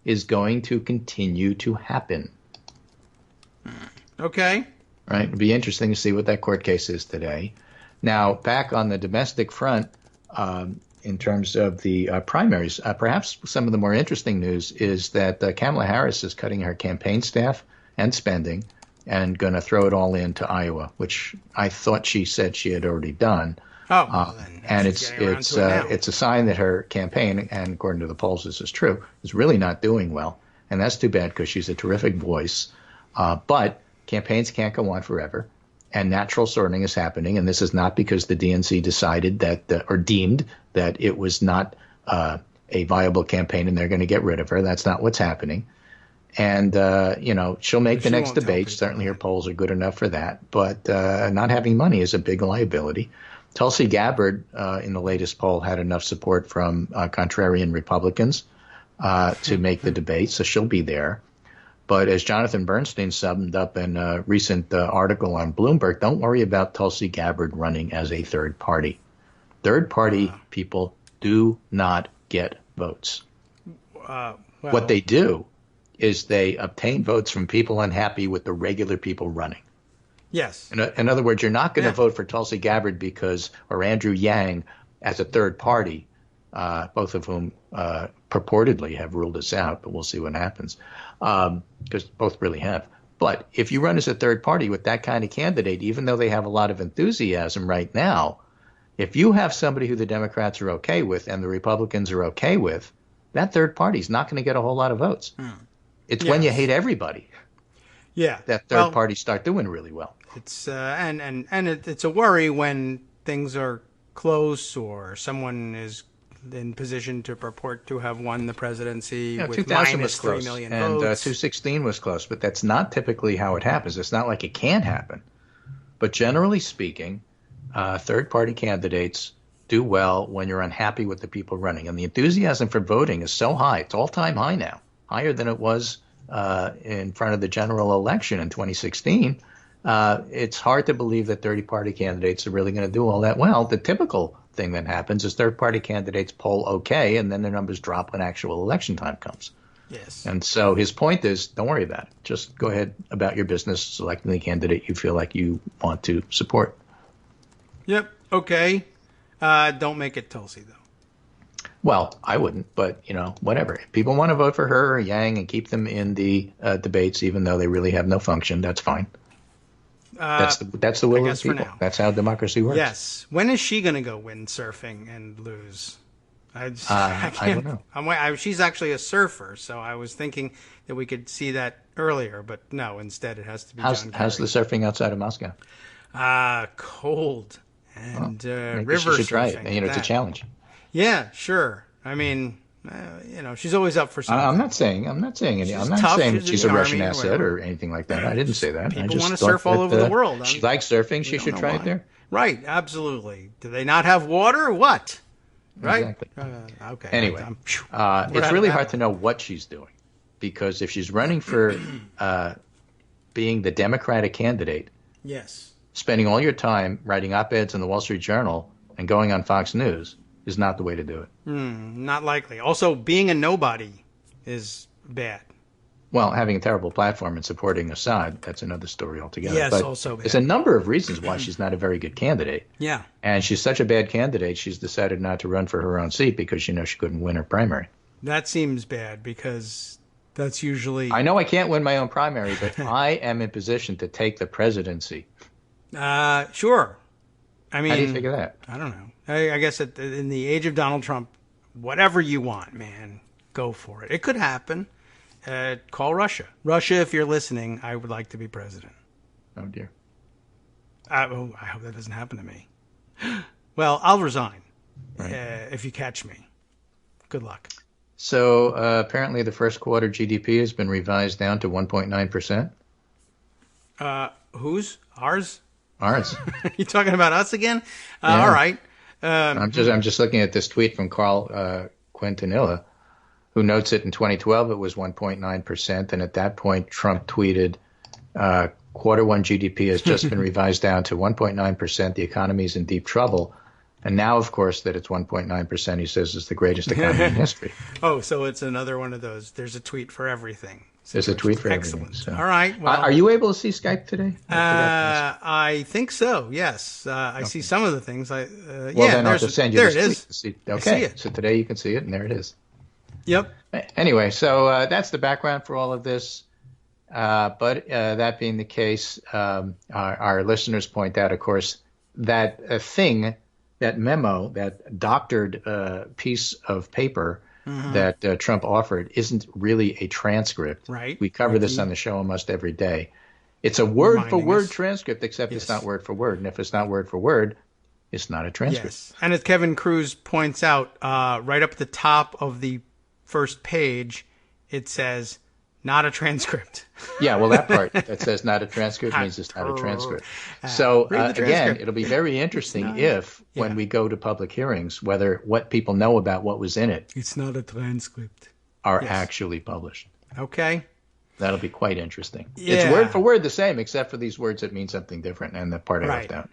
Speaker 4: is going to continue to happen.
Speaker 3: Okay.
Speaker 4: Right. It'd be interesting to see what that court case is today. Now, back on the domestic front, in terms of the primaries, perhaps some of the more interesting news is that Kamala Harris is cutting her campaign staff and spending and going to throw it all into Iowa, which I thought she said she had already done. And it's a sign that her campaign, and according to the polls this is true, is really not doing well. And that's too bad because she's a terrific voice. But campaigns can't go on forever, and natural sorting is happening. And this is not because the DNC decided that or deemed that it was not a viable campaign and they're going to get rid of her. That's not what's happening. And, she'll make the next debate. Certainly her polls are good enough for that. But not having money is a big liability. Tulsi Gabbard in the latest poll had enough support from contrarian Republicans to make the debate, so she'll be there. But as Jonathan Bernstein summed up in a recent article on Bloomberg, don't worry about Tulsi Gabbard running as a third party. Third party people do not get votes. What they do is they obtain votes from people unhappy with the regular people running.
Speaker 3: Yes.
Speaker 4: In other words, you're not going to vote for Tulsi Gabbard or Andrew Yang as a third party, both of whom purportedly have ruled us out, but we'll see what happens, because both really have. But if you run as a third party with that kind of candidate, even though they have a lot of enthusiasm right now, if you have somebody who the Democrats are okay with and the Republicans are okay with, that third party is not going to get a whole lot of votes. It's when you hate everybody.
Speaker 3: Yeah,
Speaker 4: that third parties start doing really well.
Speaker 3: It's it's a worry when things are close or someone is in position to purport to have won the presidency with
Speaker 4: 2000
Speaker 3: minus
Speaker 4: was close,
Speaker 3: 3 million
Speaker 4: and
Speaker 3: votes.
Speaker 4: 2016 was close, but that's not typically how it happens. It's not like it can't happen. But generally speaking, third-party candidates do well when you're unhappy with the people running. And the enthusiasm for voting is so high. It's all-time high now, higher than it was in front of the general election in 2016. It's hard to believe that third-party candidates are really going to do all that well. The typical thing that happens is third-party candidates poll okay, and then their numbers drop when actual election time comes.
Speaker 3: Yes.
Speaker 4: And so his point is, don't worry about it. Just go ahead about your business, selecting the candidate you feel like you want to support.
Speaker 3: Yep. Okay. Don't make it Tulsi, though.
Speaker 4: Well, I wouldn't, but, whatever. If people want to vote for her or Yang and keep them in the debates, even though they really have no function, that's fine. That's the will of the people. That's how democracy works.
Speaker 3: Yes. When is she going to go windsurfing and lose? I
Speaker 4: don't know.
Speaker 3: She's actually a surfer, so I was thinking that we could see that earlier, but no. Instead, it has to be John Kerry.
Speaker 4: How's the surfing outside of Moscow?
Speaker 3: Cold and river
Speaker 4: you should try
Speaker 3: surfing.
Speaker 4: it. It's a challenge.
Speaker 3: Yeah, sure. I mean, she's always up for something.
Speaker 4: I'm not saying she's a Russian asset or anything like that. I didn't say that.
Speaker 3: People want to surf all over the world.
Speaker 4: She likes surfing. She should try it there.
Speaker 3: Right. Absolutely. Do they not have water? What? Right.
Speaker 4: Exactly.
Speaker 3: Okay.
Speaker 4: Anyway, it's really hard to know what she's doing, because if she's running for being the Democratic candidate,
Speaker 3: yes,
Speaker 4: spending all your time writing op-eds in the Wall Street Journal and going on Fox News is not the way to do it.
Speaker 3: Not likely. Also, being a nobody is bad.
Speaker 4: Well, having a terrible platform and supporting Assad, that's another story altogether.
Speaker 3: Yes,
Speaker 4: but
Speaker 3: also bad.
Speaker 4: there's a number of reasons why she's not a very good candidate.
Speaker 3: Yeah.
Speaker 4: And she's such a bad candidate, she's decided not to run for her own seat because she knows she couldn't win her primary.
Speaker 3: That seems bad because that's usually...
Speaker 4: I know I can't win my own primary, but I am in position to take the presidency.
Speaker 3: Sure. I mean,
Speaker 4: how do you figure that?
Speaker 3: I don't know. I guess in the age of Donald Trump, whatever you want, man, go for it. It could happen. Call Russia. Russia, if you're listening, I would like to be president.
Speaker 4: Oh, dear.
Speaker 3: I hope that doesn't happen to me. Well, I'll resign if you catch me. Good luck.
Speaker 4: So apparently the first quarter GDP has been revised down to 1.9%.
Speaker 3: Whose? Ours?
Speaker 4: Ours.
Speaker 3: You talking about us again?
Speaker 4: Yeah.
Speaker 3: All right.
Speaker 4: I'm just looking at this tweet from Carl Quintanilla, who notes it in 2012 it was 1.9%, and at that point Trump tweeted, "Quarter one GDP has just been revised down to 1.9%. The economy is in deep trouble." And now, of course, that it's 1.9%, he says is the greatest economy in history.
Speaker 3: Oh, so it's another one of those. There's a tweet for everything.
Speaker 4: There's a tweet for
Speaker 3: Excellent.
Speaker 4: everything. So.
Speaker 3: All right. Well,
Speaker 4: are you able to see Skype today?
Speaker 3: I think so. Yes, I see some of the things.
Speaker 4: Well, then I'll just send you
Speaker 3: there
Speaker 4: this
Speaker 3: it is.
Speaker 4: tweet.
Speaker 3: I
Speaker 4: Okay,
Speaker 3: see it.
Speaker 4: so today you can see it, and there it is.
Speaker 3: Yep.
Speaker 4: Anyway, so that's the background for all of this. But that being the case, our listeners point out, of course, that thing, that memo, that doctored piece of paper that Trump offered isn't really a transcript.
Speaker 3: Right.
Speaker 4: We cover this on the show almost every day. It's a word-for-word
Speaker 3: us.
Speaker 4: transcript, except
Speaker 3: Yes.
Speaker 4: it's not word-for-word. And if it's not word-for-word, it's not a transcript.
Speaker 3: Yes. And as Kevin Cruz points out, right up at the top of the first page, it says, not a transcript.
Speaker 4: Yeah, well, that part that says not a transcript means it's not a transcript. So,
Speaker 3: read the transcript.
Speaker 4: again, it'll be very interesting if, when we go to public hearings, whether what people know about what was in it
Speaker 3: It's not a transcript.
Speaker 4: are actually published.
Speaker 3: Okay.
Speaker 4: That'll be quite interesting.
Speaker 3: Yeah.
Speaker 4: It's word for word the same, except for these words that mean something different, and the part I
Speaker 3: Right.
Speaker 4: left out.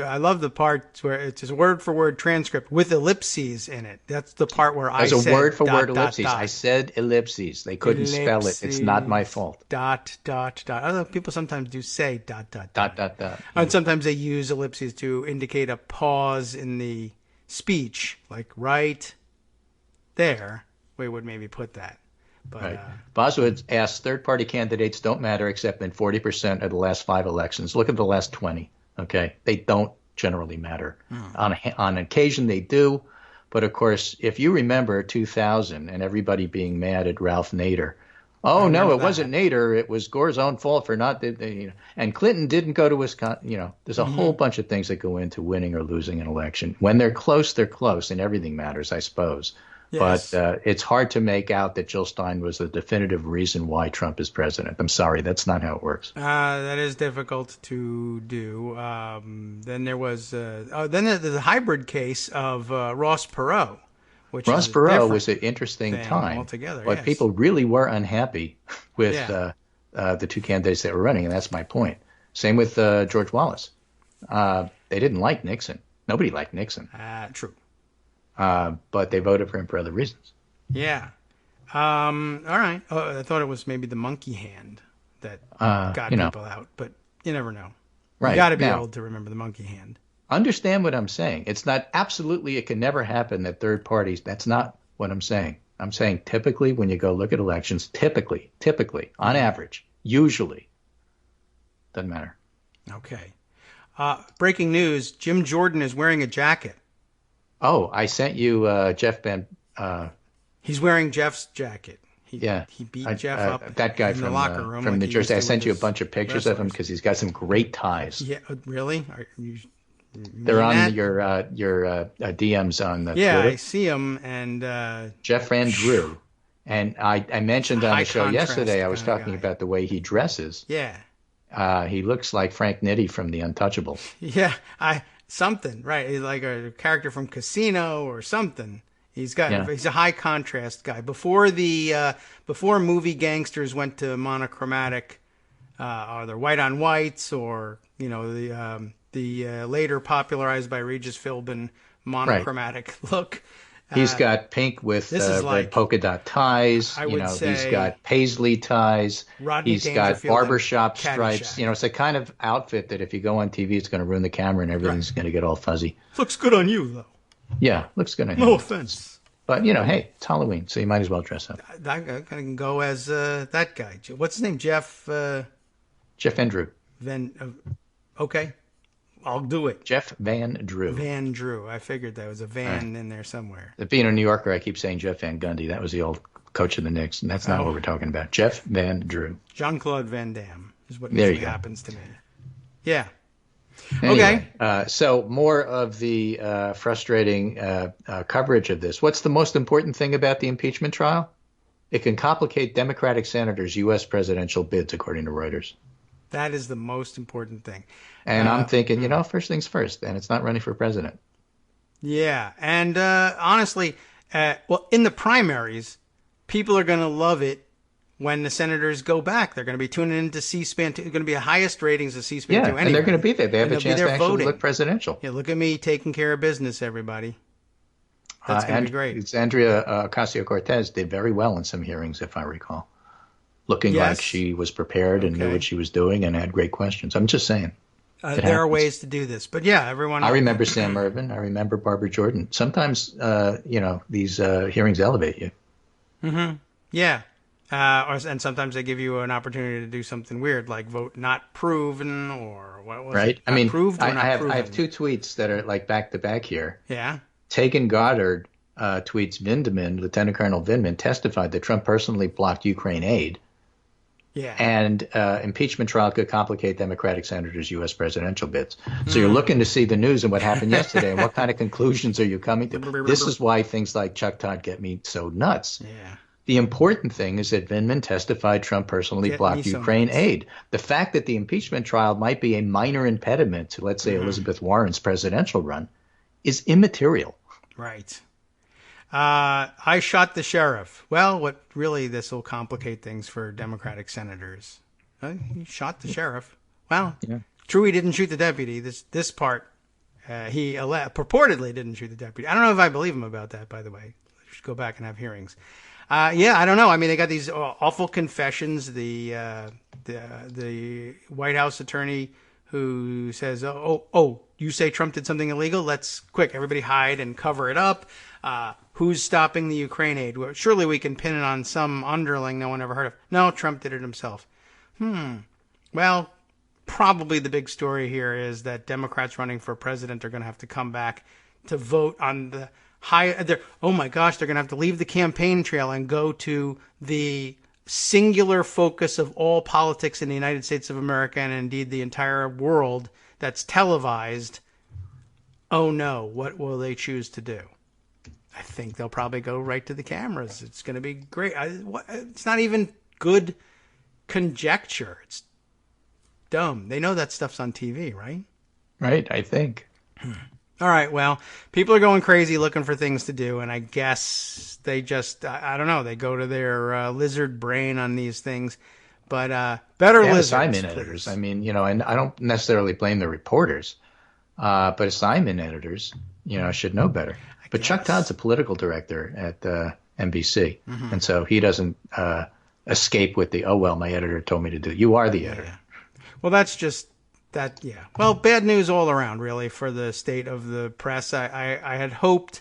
Speaker 3: I love the part where it's a word for word transcript with ellipses in it. That's the part where I
Speaker 4: As a
Speaker 3: said
Speaker 4: word for word
Speaker 3: dot,
Speaker 4: ellipses.
Speaker 3: dot.
Speaker 4: I said ellipses. They couldn't spell it. It's not my fault.
Speaker 3: Dot, dot, dot. Although people sometimes do say dot, dot, dot.
Speaker 4: Dot, dot, dot.
Speaker 3: And sometimes they use ellipses to indicate a pause in the speech, like right there. We would maybe put that. But
Speaker 4: Right. Boswell asks, third-party candidates don't matter except in 40% of the last 5 elections. Look at the last 20, okay? They don't generally matter. On occasion, they do. But, of course, if you remember 2000 and everybody being mad at Ralph Nader, oh, no, it wasn't Nader. It was Gore's own fault for not and Clinton didn't go to Wisconsin. There's a whole bunch of things that go into winning or losing an election. When they're close, and everything matters, I suppose.
Speaker 3: Yes.
Speaker 4: But it's hard to make out that Jill Stein was the definitive reason why Trump is president. I'm sorry, that's not how it works.
Speaker 3: that is difficult to do. Then there was the hybrid case of Ross Perot, which
Speaker 4: Ross
Speaker 3: is a
Speaker 4: Perot
Speaker 3: different
Speaker 4: was an interesting
Speaker 3: thing
Speaker 4: time,
Speaker 3: altogether.
Speaker 4: but
Speaker 3: yes.
Speaker 4: people really were unhappy with
Speaker 3: Yeah.
Speaker 4: the two candidates that were running, and that's my point. Same with George Wallace. They didn't like Nixon. Nobody liked Nixon.
Speaker 3: True.
Speaker 4: But they voted for him for other reasons.
Speaker 3: Yeah. All right. Oh, I thought it was maybe the monkey hand that got people out, but you never know.
Speaker 4: Right.
Speaker 3: You got to be
Speaker 4: Now,
Speaker 3: able to remember the monkey hand.
Speaker 4: Understand what I'm saying. It's not absolutely, it can never happen that third parties, that's not what I'm saying. I'm saying typically when you go look at elections, typically, on average, usually, doesn't matter.
Speaker 3: Okay. Breaking news, Jim Jordan is wearing a jacket.
Speaker 4: Oh, I sent you Jeff Ben.
Speaker 3: He's wearing Jeff's jacket. He beat
Speaker 4: Jeff
Speaker 3: Jeff up
Speaker 4: that guy
Speaker 3: in
Speaker 4: from
Speaker 3: the locker room.
Speaker 4: from
Speaker 3: like
Speaker 4: New
Speaker 3: he
Speaker 4: Jersey. I
Speaker 3: used to
Speaker 4: sent
Speaker 3: with
Speaker 4: you a
Speaker 3: his
Speaker 4: bunch of pictures of him
Speaker 3: wrestlers.
Speaker 4: because he's got some great ties.
Speaker 3: Yeah, really?
Speaker 4: They're on your DMs on the
Speaker 3: Yeah,
Speaker 4: Twitter.
Speaker 3: I see him, and
Speaker 4: Jeff Van Drew, and I mentioned on
Speaker 3: High
Speaker 4: the show
Speaker 3: contrast
Speaker 4: yesterday. I was
Speaker 3: kinda
Speaker 4: talking
Speaker 3: guy.
Speaker 4: about the way he dresses.
Speaker 3: yeah.
Speaker 4: He looks like Frank Nitti from The Untouchables.
Speaker 3: Yeah, something, right? He's like a character from Casino or something. He's a high contrast guy. Before movie gangsters went to monochromatic, either white on whites or the later popularized by Regis Philbin monochromatic look.
Speaker 4: He's got pink with
Speaker 3: this is
Speaker 4: red
Speaker 3: like,
Speaker 4: polka dot ties.
Speaker 3: I would
Speaker 4: He's
Speaker 3: say
Speaker 4: got paisley ties.
Speaker 3: Rodney
Speaker 4: He's got
Speaker 3: Dangerfield
Speaker 4: barbershop
Speaker 3: and
Speaker 4: stripes.
Speaker 3: Caddyshack.
Speaker 4: It's a kind of outfit that if you go on TV, it's going to ruin the camera and everything's going to get all fuzzy.
Speaker 3: Looks good on you, though.
Speaker 4: Yeah, looks good on
Speaker 3: No
Speaker 4: him.
Speaker 3: offense.
Speaker 4: But, hey, it's Halloween, so you might as well dress up.
Speaker 3: I can go as that guy. What's his name? Jeff?
Speaker 4: Jeff Van Drew.
Speaker 3: Okay. I'll do it.
Speaker 4: Jeff Van Drew.
Speaker 3: Van Drew. I figured there was a Van in there somewhere.
Speaker 4: Being a New Yorker, I keep saying Jeff Van Gundy. That was the old coach of the Knicks, and that's not what we're talking about. Jeff Van Drew.
Speaker 3: Jean-Claude Van Damme is what
Speaker 4: There
Speaker 3: usually
Speaker 4: you go.
Speaker 3: happens to me. Yeah.
Speaker 4: Anyway,
Speaker 3: Okay.
Speaker 4: So more of the frustrating coverage of this. What's the most important thing about the impeachment trial? It can complicate Democratic senators' U.S. presidential bids, according to Reuters.
Speaker 3: That is the most important thing.
Speaker 4: And I'm thinking, first things first, and it's not running for president.
Speaker 3: Yeah. And honestly, in the primaries, people are going to love it when the senators go back. They're going to be tuning into C-SPAN. It's going to be the highest ratings of C-SPAN 2 anyway.
Speaker 4: And they're going to be there. They have
Speaker 3: And
Speaker 4: a chance to
Speaker 3: they'll be there
Speaker 4: actually
Speaker 3: voting.
Speaker 4: look presidential.
Speaker 3: Yeah, look at me taking care of business, everybody. That's going to be great.
Speaker 4: Andrea Ocasio-Cortez did very well in some hearings, if I recall. Looking like she was prepared and knew what she was doing and had great questions. I'm just saying.
Speaker 3: There are ways to do this. But yeah, everyone...
Speaker 4: I remember Sam Ervin. I remember Barbara Jordan. Sometimes, these hearings elevate you.
Speaker 3: Mm-hmm. Yeah. And sometimes they give you an opportunity to do something weird, like vote not proven, or what was it?
Speaker 4: I mean,
Speaker 3: proved or not proven?
Speaker 4: I have two tweets that are like back to back here.
Speaker 3: Yeah.
Speaker 4: Tegan Goddard tweets, Lieutenant Colonel Vindman testified that Trump personally blocked Ukraine aid.
Speaker 3: Yeah.
Speaker 4: And impeachment trial could complicate Democratic senators' U.S. presidential bids. So you're looking to see the news and what happened yesterday and what kind of conclusions are you coming to? This is why things like Chuck Todd get me so nuts.
Speaker 3: Yeah.
Speaker 4: The important thing is that Vindman testified Trump personally blocked Ukraine aid. The fact that the impeachment trial might be a minor impediment to, let's say, Elizabeth Warren's presidential run is immaterial.
Speaker 3: Right. I shot the sheriff. Well, this will complicate things for Democratic senators. He shot the sheriff. Well, true, he didn't shoot the deputy. This part, he purportedly didn't shoot the deputy. I don't know if I believe him about that, by the way. We should go back and have hearings. I don't know. I mean, they got these awful confessions. The White House attorney who says, oh, you say Trump did something illegal? Let's quick, everybody hide and cover it up. Who's stopping the Ukraine aid? Well, surely we can pin it on some underling no one ever heard of. No, Trump did it himself. Well, probably the big story here is that Democrats running for president are going to have to come back to vote on the oh my gosh, they're going to have to leave the campaign trail and go to the singular focus of all politics in the United States of America and indeed the entire world that's televised. Oh no, what will they choose to do? I think they'll probably go right to the cameras. It's going to be great. It's not even good conjecture. It's dumb. They know that stuff's on TV, right?
Speaker 4: Right, I think.
Speaker 3: All right, well, people are going crazy looking for things to do, and I guess they just, I don't know, they go to their lizard brain on these things. But better lizards,
Speaker 4: assignment editors. I mean, and I don't necessarily blame the reporters, but assignment editors, should know better. But Chuck Todd's a political director at NBC, and so he doesn't escape with the, my editor told me to do it. You are the editor.
Speaker 3: Yeah. Well, that's just that, yeah. Well, bad news all around, really, for the state of the press. I had hoped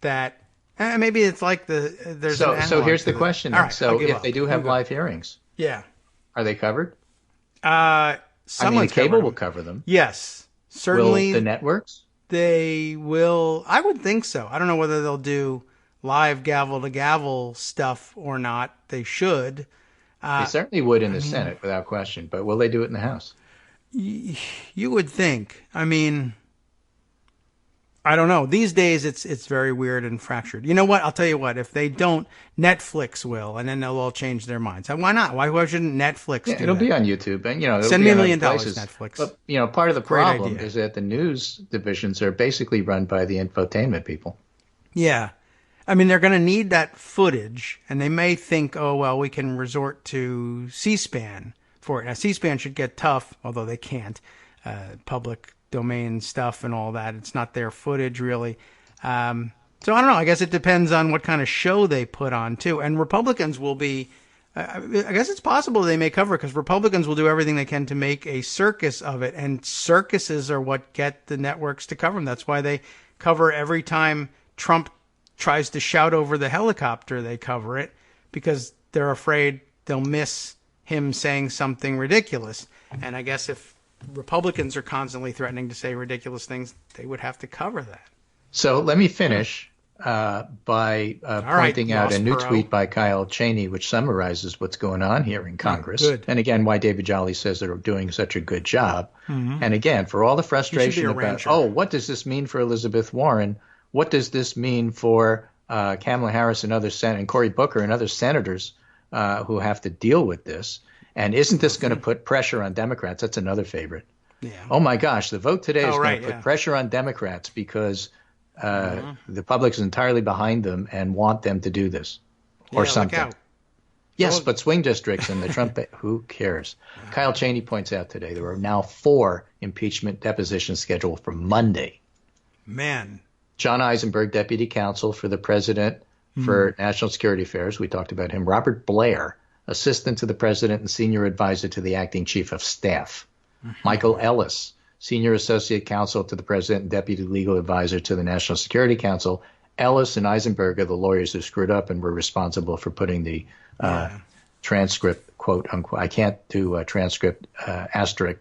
Speaker 3: that maybe it's like there's
Speaker 4: So here's the question.
Speaker 3: All right,
Speaker 4: so if they do have live hearings, are they covered?
Speaker 3: Someone's
Speaker 4: cable will cover them.
Speaker 3: Yes, certainly.
Speaker 4: Will the networks?
Speaker 3: They will. I would think so. I don't know whether they'll do live gavel to gavel stuff or not. They should.
Speaker 4: They certainly would in the Senate without question. But will they do it in the House?
Speaker 3: You would think. I mean, I don't know. These days, it's very weird and fractured. You know what? I'll tell you what. If they don't, Netflix will, and then they'll all change their minds. Why not? Why shouldn't Netflix do
Speaker 4: it'll
Speaker 3: that?
Speaker 4: be on YouTube, and
Speaker 3: Send me $1 million, Netflix.
Speaker 4: But part of the
Speaker 3: Great
Speaker 4: problem
Speaker 3: idea.
Speaker 4: is that the news divisions are basically run by the infotainment people.
Speaker 3: Yeah. I mean, they're going to need that footage, and they may think, we can resort to C-SPAN for it. Now, C-SPAN should get tough, although they can't. Public domain stuff and all that. It's not their footage, really. So I don't know. I guess it depends on what kind of show they put on, too. And Republicans will be, I guess it's possible they may cover it because Republicans will do everything they can to make a circus of it. And circuses are what get the networks to cover them. That's why they cover every time Trump tries to shout over the helicopter, they cover it because they're afraid they'll miss him saying something ridiculous. And I guess if Republicans are constantly threatening to say ridiculous things, they would have to cover that.
Speaker 4: So let me finish by pointing out a new tweet by Kyle Cheney, which summarizes what's going on here in Congress.
Speaker 3: Good.
Speaker 4: And again, why David Jolly says they're doing such a good job. Mm-hmm. And again, for all the frustration about, what does this mean for Elizabeth Warren? What does this mean for Kamala Harris and and Cory Booker and other senators who have to deal with this? And isn't this going to put pressure on Democrats? That's another favorite. Yeah. Oh, my gosh, the vote today is going to put pressure on Democrats because the public is entirely behind them and want them to do this or something. Look out. Yes, but swing districts and the Trump, who cares? Kyle Cheney points out today there are now 4 impeachment depositions scheduled for Monday.
Speaker 3: Man.
Speaker 4: John Eisenberg, deputy counsel for the president for national security affairs. We talked about him. Robert Blair, assistant to the president and senior advisor to the acting chief of staff. Michael Ellis, senior associate counsel to the president and deputy legal advisor to the National Security Council. Ellis and Eisenberg are the lawyers who screwed up and were responsible for putting the transcript, quote unquote. I can't do a transcript asterisk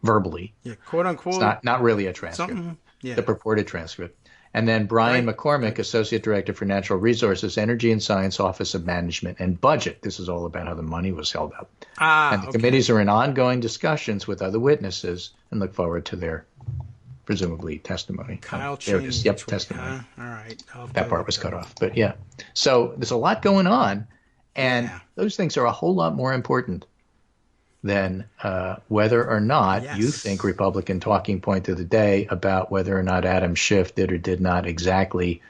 Speaker 4: verbally.
Speaker 3: Yeah, quote unquote.
Speaker 4: It's not really a transcript. The purported transcript. And then Brian McCormick, Associate Director for Natural Resources, Energy and Science, Office of Management and Budget. This is all about how the money was held up. And the committees are in ongoing discussions with other witnesses and look forward to their presumably testimony.
Speaker 3: Kyle
Speaker 4: there it is. Yep, testimony. All right. That part was cut off. But yeah. So there's a lot going on. And those things are a whole lot more important than whether or not you think Republican talking point of the day about whether or not Adam Schiff did or did not exactly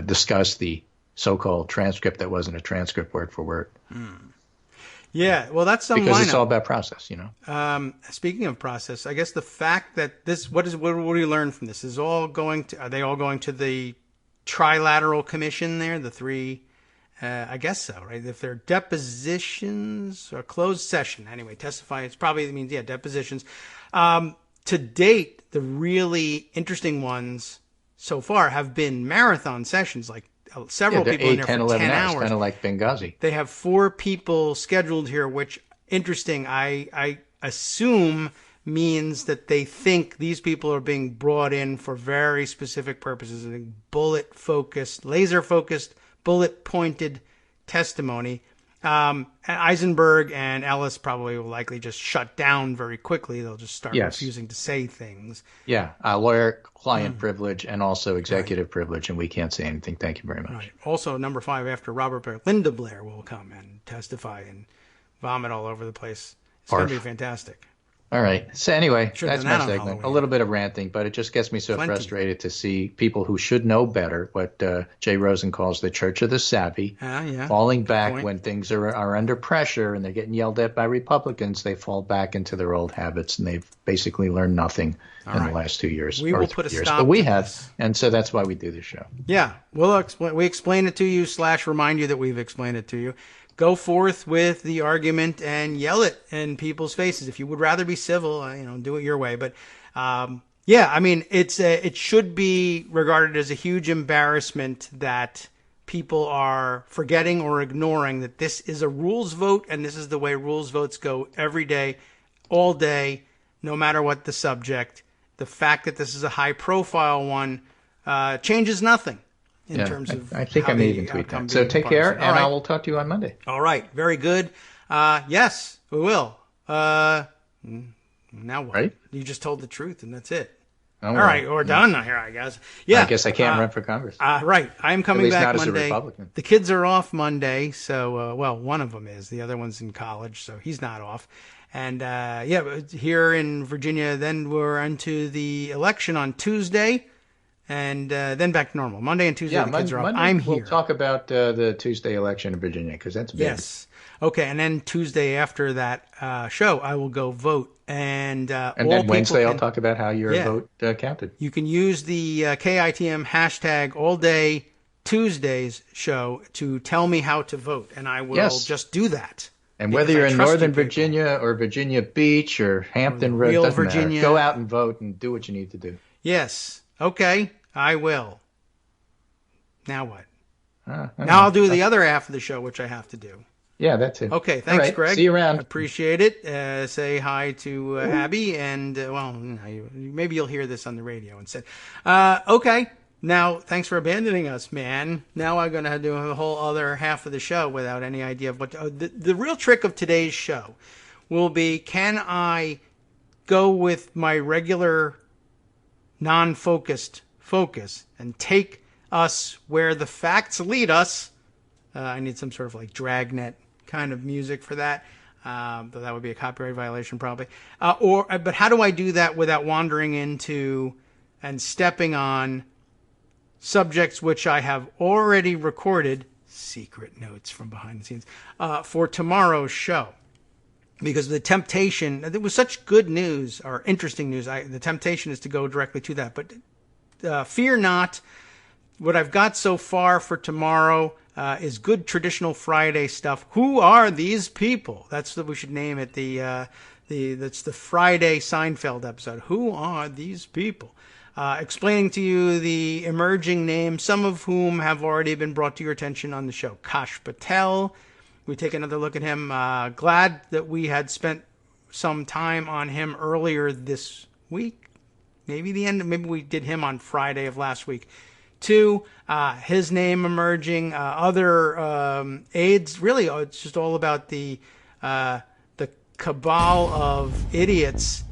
Speaker 4: discuss the so-called transcript that wasn't a transcript word for word.
Speaker 3: Yeah, well, that's some
Speaker 4: because it's all about process, you know.
Speaker 3: Speaking of process, I guess the fact that this, what do you learn from this? Is all going to? Are they all going to the Trilateral Commission there? The 3. I guess so, right? If they're depositions or closed session, anyway, testify. It probably means depositions. To date, the really interesting ones so far have been marathon sessions, like several people in there
Speaker 4: 10,
Speaker 3: for
Speaker 4: 11
Speaker 3: 10 hours.
Speaker 4: Kind of like Benghazi.
Speaker 3: They have 4 people scheduled here, which interesting. I assume means that they think these people are being brought in for very specific purposes, bullet focused, laser focused, bullet-pointed testimony. And Eisenberg and Ellis probably will likely just shut down very quickly. They'll just start refusing to say things.
Speaker 4: Yeah, lawyer-client privilege and also executive privilege, and we can't say anything. Thank you very much.
Speaker 3: Right. Also, number 5 after Robert Blair, Linda Blair will come and testify and vomit all over the place. It's going to be fantastic.
Speaker 4: All right. So anyway, that's my segment. A little bit of ranting, but it just gets me so frustrated to see people who should know better, what Jay Rosen calls the Church of the Savvy, falling back when things are under pressure and they're getting yelled at by Republicans. They fall back into their old habits, and they've basically learned nothing in the last 2 years.
Speaker 3: We will put a stop
Speaker 4: but we
Speaker 3: to
Speaker 4: have,
Speaker 3: this.
Speaker 4: And so that's why we do this show.
Speaker 3: Yeah. We explain it to you / remind you that we've explained it to you. Go forth with the argument and yell it in people's faces. If you would rather be civil, do it your way. But I mean, it should be regarded as a huge embarrassment that people are forgetting or ignoring that this is a rules vote, and this is the way rules votes go every day, all day, no matter what the subject. The fact that this is a high-profile one changes nothing. In terms of
Speaker 4: I think I may even tweet that. So take care, and I will talk to you on Monday.
Speaker 3: All right. Very good. Yes, we will. Now what?
Speaker 4: Right?
Speaker 3: You just told the truth, and that's it.
Speaker 4: Oh,
Speaker 3: all right. We're done here, I guess. Yeah.
Speaker 4: I guess I can't run for Congress.
Speaker 3: Right. I am coming back
Speaker 4: not
Speaker 3: Monday.
Speaker 4: As a Republican.
Speaker 3: The kids are off Monday, so, one of them is. The other one's in college, so he's not off. And, here in Virginia, then we're into the election on Tuesday. and then back to normal. Monday and Tuesday,
Speaker 4: Yeah,
Speaker 3: the kids are off.
Speaker 4: Monday
Speaker 3: I'm here.
Speaker 4: we'll talk about the Tuesday election in Virginia, because that's big.
Speaker 3: Yes. Okay, and then Tuesday after that show, I will go vote. And
Speaker 4: then Wednesday, I'll talk about how your vote counted.
Speaker 3: You can use the KITM hashtag all day Tuesday's show to tell me how to vote, and I will just do that.
Speaker 4: And whether you're in Northern Virginia or Virginia Beach or Hampton Road, doesn't Virginia. Matter. Go out and vote and do what you need to do.
Speaker 3: Yes. Okay, I will. Now what? Now I'll do the other half of the show, which I have to do.
Speaker 4: Yeah, that's it.
Speaker 3: Okay, thanks, Greg.
Speaker 4: See you around.
Speaker 3: Appreciate it. Say hi to Abby, and maybe you'll hear this on the radio instead. Okay, now thanks for abandoning us, man. Now I'm going to do a whole other half of the show without any idea of what. The real trick of today's show will be: can I go with my regular, non-focused focus and take us where the facts lead us? I need some sort of like dragnet kind of music for that. Though that would be a copyright violation probably. But how do I do that without wandering into and stepping on subjects which I have already recorded, secret notes from behind the scenes, for tomorrow's show? Because the temptation, there was such good news or interesting news, the temptation is to go directly to that. But fear not, what I've got so far for tomorrow is good traditional Friday stuff. Who are these people? That's what we should name it. That's the Friday Seinfeld episode. Who are these people? Explaining to you the emerging names, some of whom have already been brought to your attention on the show. Kash Patel. We take another look at him. Glad that we had spent some time on him earlier this week. Maybe we did him on Friday of last week. Two, his name emerging, other aides. Really, it's just all about the cabal of idiots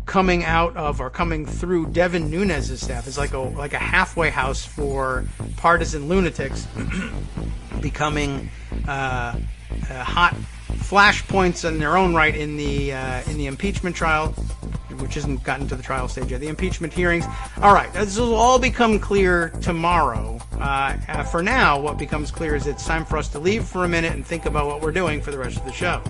Speaker 3: coming out of or coming through Devin Nunes' staff. It's like a halfway house for partisan lunatics, becoming hot flashpoints in their own right in the impeachment trial, which hasn't gotten to the trial stage yet. The impeachment hearings. All right, this will all become clear tomorrow. For now, what becomes clear is it's time for us to leave for a minute and think about what we're doing for the rest of the show.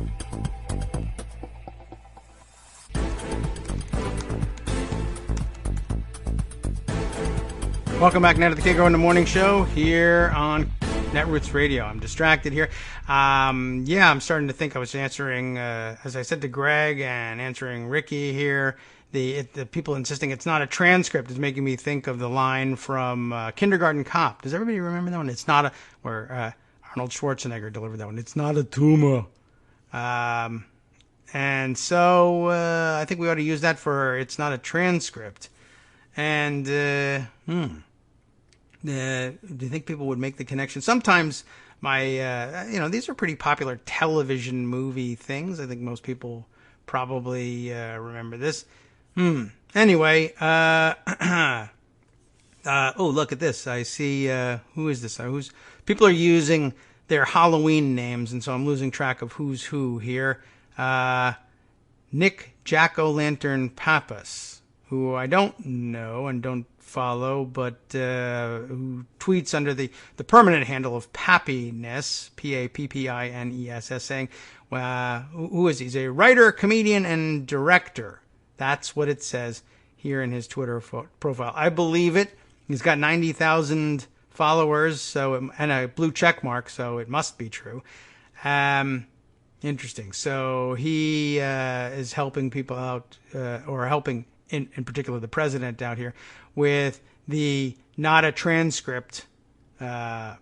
Speaker 3: Welcome back now to the Kagro in the Morning Show here on Netroots Radio. I'm distracted here. I'm starting to think I was answering, as I said to Greg, and answering Ricky here. The people insisting it's not a transcript is making me think of the line from Kindergarten Cop. Does everybody remember that one? It's not where Arnold Schwarzenegger delivered that one. It's not a tumor. And so I think we ought to use that for it's not a transcript. And, do you think people would make the connection? Sometimes these are pretty popular television movie things. I think most people probably remember this. Anyway, oh, look at this. I see, who is this? People are using their Halloween names, and so I'm losing track of who's who here. Nick Jack-O-Lantern Pappas, who I don't know and don't follow, but who tweets under the permanent handle of Pappiness, Pappiness, saying, who is he? He's a writer, comedian, and director. That's what it says here in his Twitter profile. I believe it. He's got 90,000 followers, and a blue check mark, so it must be true. Interesting. So he is helping people out, or helping in particular the president out here, with the not a transcript readout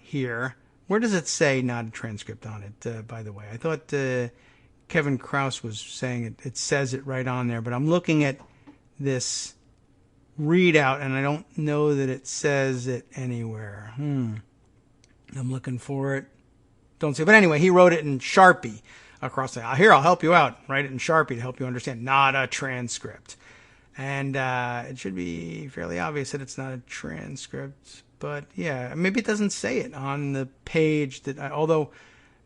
Speaker 3: here. Where does it say not a transcript on it, by the way? I thought Kevin Krause was saying it says it right on there, but I'm looking at this readout, and I don't know that it says it anywhere. I'm looking for it. Don't see it. But anyway, he wrote it in Sharpie across the... Here, I'll help you out. Write it in Sharpie to help you understand. Not a transcript. And it should be fairly obvious that it's not a transcript. But yeah, maybe it doesn't say it on the page. Although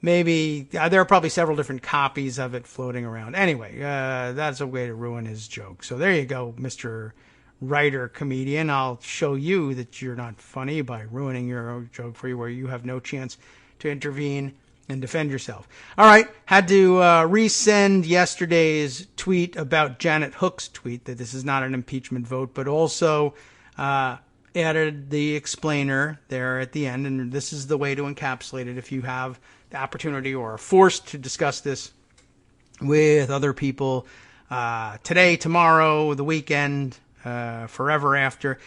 Speaker 3: maybe there are probably several different copies of it floating around. Anyway, that's a way to ruin his joke. So there you go, Mr. writer, comedian. I'll show you that you're not funny by ruining your own joke for you, where you have no chance to intervene and defend yourself. All right, had to resend yesterday's tweet about Janet Hook's tweet that this is not an impeachment vote, but also added the explainer there at the end, and this is the way to encapsulate it if you have the opportunity or are forced to discuss this with other people today, tomorrow, the weekend, forever after.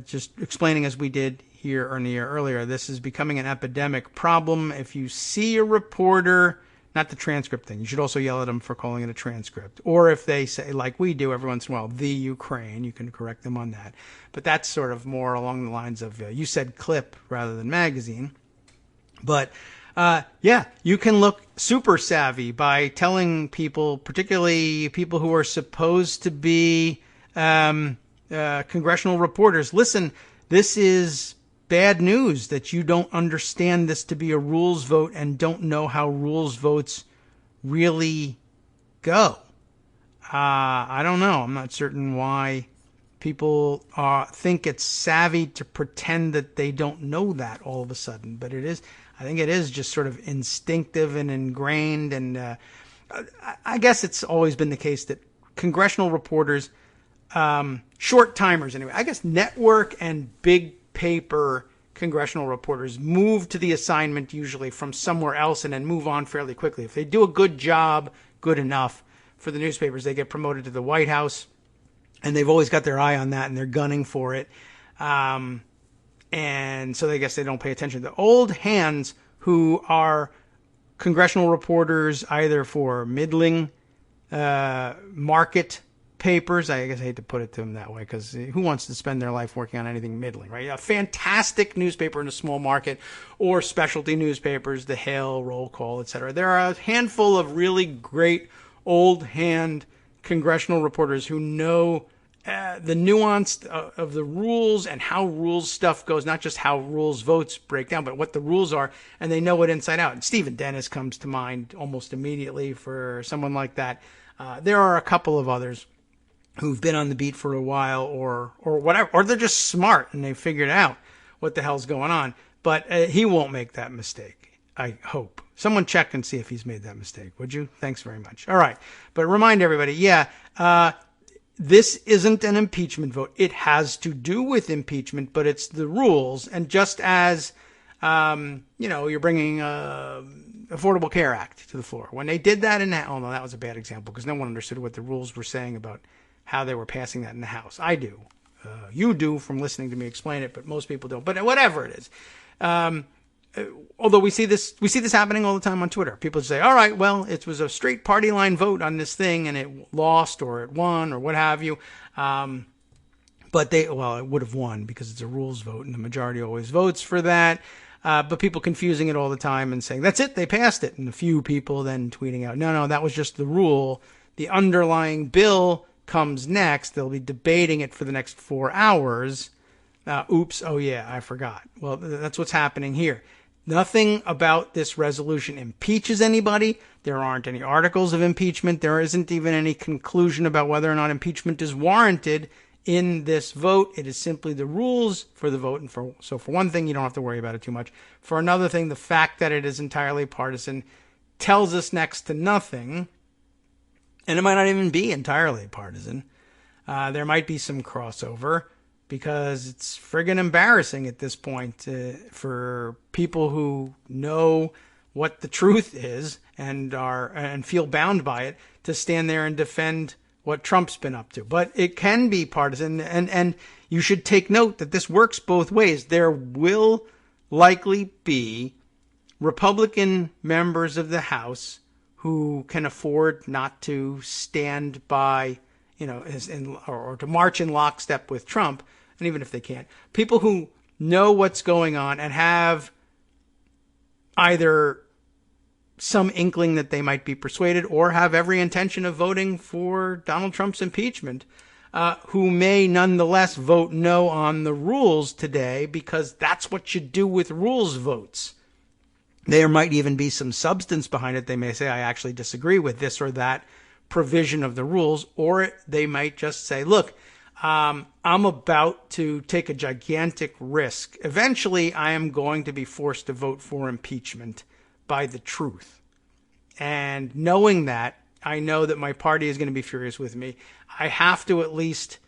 Speaker 3: Just explaining, as we did here earlier, this is becoming an epidemic problem. If you see a reporter, not the transcript thing, you should also yell at them for calling it a transcript. Or if they say, like we do every once in a while, the Ukraine, you can correct them on that. But that's sort of more along the lines of, you said clip rather than magazine. But yeah, you can look super savvy by telling people, particularly people who are supposed to be congressional reporters, listen, this is bad news that you don't understand this to be a rules vote and don't know how rules votes really go. I don't know. I'm not certain why people think it's savvy to pretend that they don't know that all of a sudden, but it is. I think it is just sort of instinctive and ingrained, and I guess it's always been the case that congressional reporters, short timers anyway, I guess network and big paper congressional reporters move to the assignment usually from somewhere else and then move on fairly quickly. If they do a good job, good enough for the newspapers, they get promoted to the White House, and they've always got their eye on that and they're gunning for it. And so I guess they don't pay attention. The old hands who are congressional reporters either for middling market papers, I guess I hate to put it to them that way, because who wants to spend their life working on anything middling, right? A fantastic newspaper in a small market, or specialty newspapers, The Hill, Roll Call, etc. There are a handful of really great old hand congressional reporters who know the nuance of the rules and how rules stuff goes, not just how rules votes break down, but what the rules are, and they know it inside out. And Stephen Dennis comes to mind almost immediately for someone like that. There are a couple of others who've been on the beat for a while, or whatever, or they're just smart and they figured out what the hell's going on. But he won't make that mistake, I hope. Someone check and see if he's made that mistake, would you? Thanks very much. All right. But remind everybody, this isn't an impeachment vote. It has to do with impeachment, but it's the rules. And just as, you're bringing Affordable Care Act to the floor. When they did that oh no, that was a bad example because no one understood what the rules were saying about how they were passing that in the House. I do. You do from listening to me explain it, but most people don't. But whatever it is. Although we see this happening all the time on Twitter. People say, all right, well, it was a straight party line vote on this thing and it lost or it won or what have you. But it would have won because it's a rules vote and the majority always votes for that. But people confusing it all the time and saying, that's it, they passed it. And a few people then tweeting out, no, that was just the rule. The underlying bill comes next. They'll be debating it for the next 4 hours. Oops, oh yeah, I forgot. Well, that's what's happening here. Nothing about this resolution impeaches anybody. There aren't any articles of impeachment. There isn't even any conclusion about whether or not impeachment is warranted in this vote. It is simply the rules for the vote. And so for one thing, you don't have to worry about it too much. For another thing, the fact that it is entirely partisan tells us next to nothing. And it might not even be entirely partisan. There might be some crossover, because it's friggin' embarrassing at this point for people who know what the truth is and feel bound by it to stand there and defend what Trump's been up to. But it can be partisan, and you should take note that this works both ways. There will likely be Republican members of the House who can afford not to stand by, or to march in lockstep with Trump. And even if they can't, people who know what's going on and have either some inkling that they might be persuaded or have every intention of voting for Donald Trump's impeachment, who may nonetheless vote no on the rules today because that's what you do with rules votes. There might even be some substance behind it. They may say, I actually disagree with this or that provision of the rules, or they might just say, look, I'm about to take a gigantic risk. Eventually, I am going to be forced to vote for impeachment by the truth. And knowing that, I know that my party is going to be furious with me. I have to at least,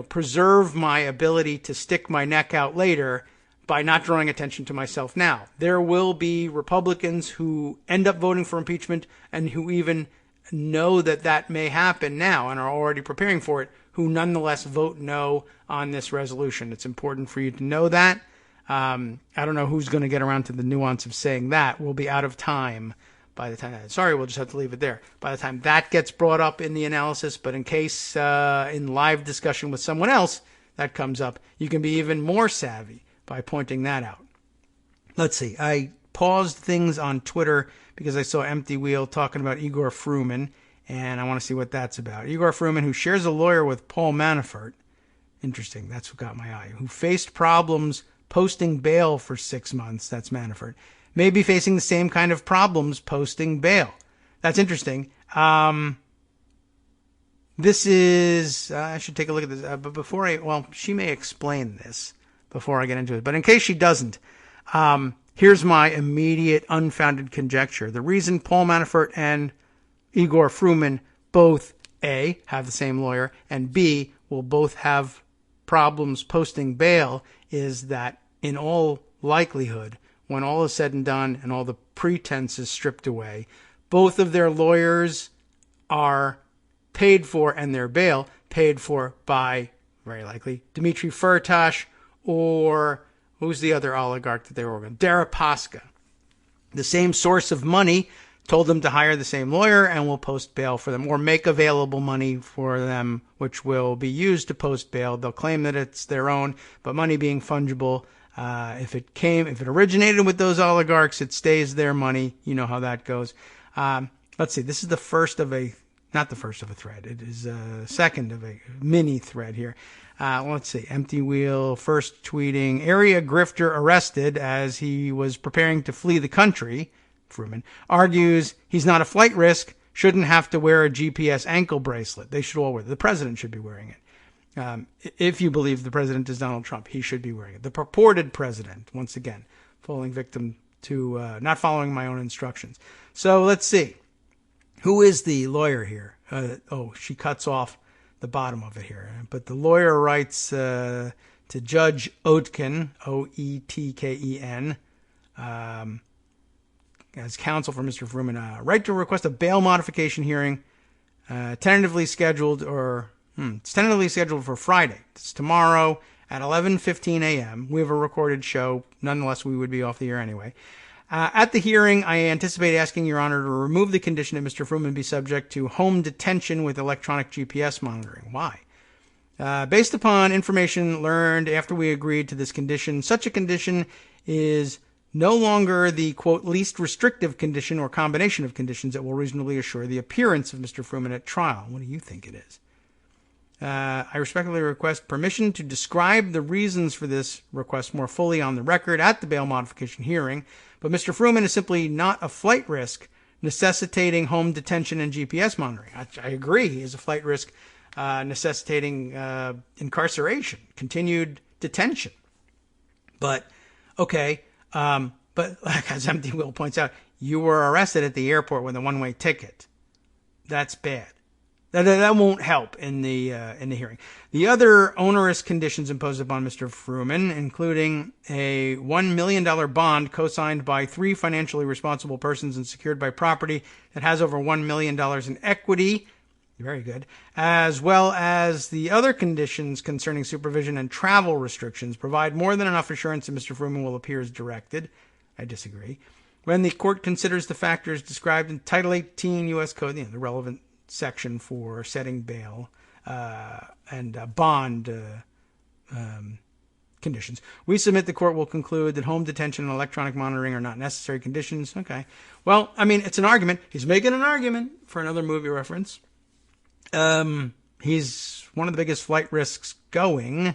Speaker 3: preserve my ability to stick my neck out later by not drawing attention to myself now. There will be Republicans who end up voting for impeachment and who even know that that may happen now and are already preparing for it, who nonetheless vote no on this resolution. It's important for you to know that. I don't know who's going to get around to the nuance of saying that. We'll be out of time by the time. Sorry, we'll just have to leave it there. By the time that gets brought up in the analysis, but in case in live discussion with someone else that comes up, you can be even more savvy by pointing that out. Let's see. I paused things on Twitter because I saw Empty Wheel talking about Igor Fruman, and I want to see what that's about. Igor Fruman, who shares a lawyer with Paul Manafort, interesting, that's what got my eye, who faced problems posting bail for 6 months, that's Manafort, may be facing the same kind of problems posting bail. That's interesting. This is, I should take a look at this, but before she may explain this before I get into it, but in case she doesn't, here's my immediate unfounded conjecture. The reason Paul Manafort and Igor Fruman both, A, have the same lawyer, and B, will both have problems posting bail is that in all likelihood, when all is said and done and all the pretense is stripped away, both of their lawyers are paid for and their bail paid for by, very likely, Dmitry Firtash or who's the other oligarch that they were with? Deripaska. The same source of money told them to hire the same lawyer and will post bail for them or make available money for them, which will be used to post bail. They'll claim that it's their own, but money being fungible, if it originated with those oligarchs, it stays their money. You know how that goes. Let's see. This is not the first of a thread. It is a second of a mini thread here. Let's see. Empty Wheel first tweeting, area grifter arrested as he was preparing to flee the country. Fruman argues he's not a flight risk, shouldn't have to wear a GPS ankle bracelet. They should all wear it. The president should be wearing it. If you believe the president is Donald Trump, he should be wearing it. The purported president, once again, falling victim to not following my own instructions. So let's see. Who is the lawyer here? She cuts off the bottom of it here. But the lawyer writes to Judge Oetken, Oetken, as counsel for Mr. Fruman, right to request a bail modification hearing, tentatively scheduled for Friday. It's tomorrow at 11:15 a.m. We have a recorded show. Nonetheless, we would be off the air anyway. At the hearing, I anticipate asking Your Honor to remove the condition that Mr. Fruman be subject to home detention with electronic GPS monitoring. Why? Based upon information learned after we agreed to this condition, such a condition is no longer the, quote, least restrictive condition or combination of conditions that will reasonably assure the appearance of Mr. Fruman at trial. What do you think it is? I respectfully request permission to describe the reasons for this request more fully on the record at the bail modification hearing, but Mr. Fruman is simply not a flight risk necessitating home detention and GPS monitoring. I agree. He is a flight risk necessitating incarceration, continued detention. But, okay, but as Empty Will points out, you were arrested at the airport with a one-way ticket. That's bad. That won't help in the hearing. The other onerous conditions imposed upon Mr. Fruman, including a $1 million bond co-signed by 3 financially responsible persons and secured by property that has over $1 million in equity, very good, as well as the other conditions concerning supervision and travel restrictions, provide more than enough assurance that Mr. Fruman will appear as directed. I disagree. When the court considers the factors described in Title 18 U.S. Code, the relevant section for setting bail and bond conditions, we submit the court will conclude that home detention and electronic monitoring are not necessary conditions. Okay. Well, I mean, it's an argument. He's making an argument for another movie reference. He's one of the biggest flight risks going,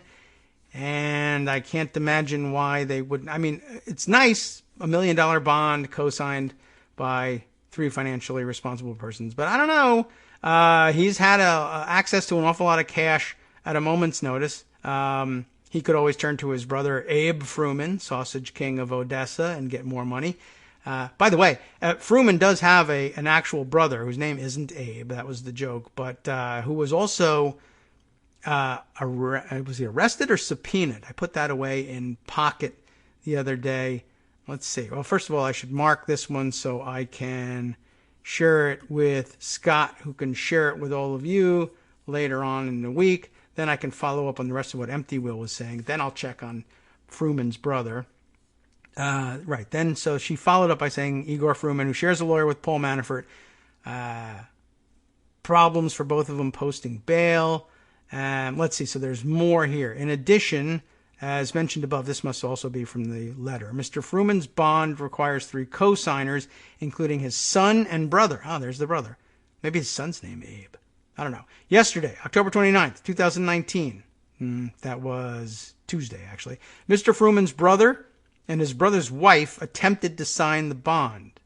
Speaker 3: and I can't imagine why they wouldn't. I mean, it's nice, $1 million bond co-signed by 3 financially responsible persons, but I don't know. He's had access to an awful lot of cash at a moment's notice. He could always turn to his brother Abe Fruman, Sausage King of Odessa, and get more money. By the way, Fruman does have an actual brother whose name isn't Abe. That was the joke, but who was also was he arrested or subpoenaed? I put that away in Pocket the other day. Let's see. Well, first of all, I should mark this one so I can share it with Scott, who can share it with all of you later on in the week. Then I can follow up on the rest of what Empty Wheel was saying. Then I'll check on Fruman's brother. Right. Then, so she followed up by saying Igor Fruman, who shares a lawyer with Paul Manafort, problems for both of them posting bail. Let's see. So there's more here. In addition, as mentioned above, this must also be from the letter. Mr. Fruman's bond requires 3 co-signers, including his son and brother. Oh, there's the brother. Maybe his son's name, Abe. I don't know. Yesterday, October 29th, 2019. That was Tuesday, actually. Mr. Fruman's brother and his brother's wife attempted to sign the bond.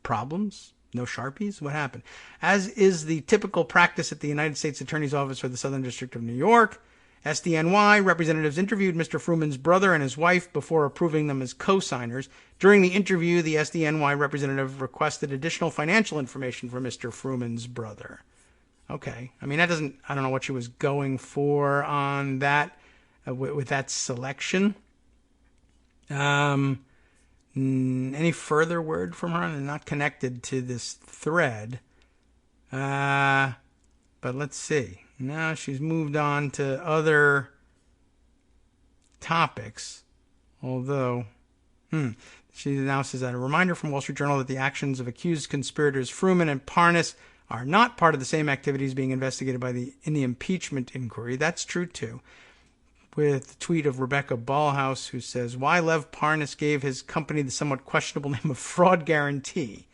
Speaker 3: Problems? No Sharpies? What happened? As is the typical practice at the United States Attorney's Office for the Southern District of New York, SDNY representatives interviewed Mr. Fruman's brother and his wife before approving them as co-signers. During the interview, the SDNY representative requested additional financial information from Mr. Fruman's brother. Okay. I mean, I don't know what she was going for on that, with that selection. Any further word from her? And not connected to this thread. But let's see. Now she's moved on to other topics. Although, she now says that a reminder from Wall Street Journal that the actions of accused conspirators Fruman and Parnas are not part of the same activities being investigated in the impeachment inquiry. That's true too. With a tweet of Rebecca Ballhaus, who says, why Lev Parnas gave his company the somewhat questionable name of Fraud Guarantee.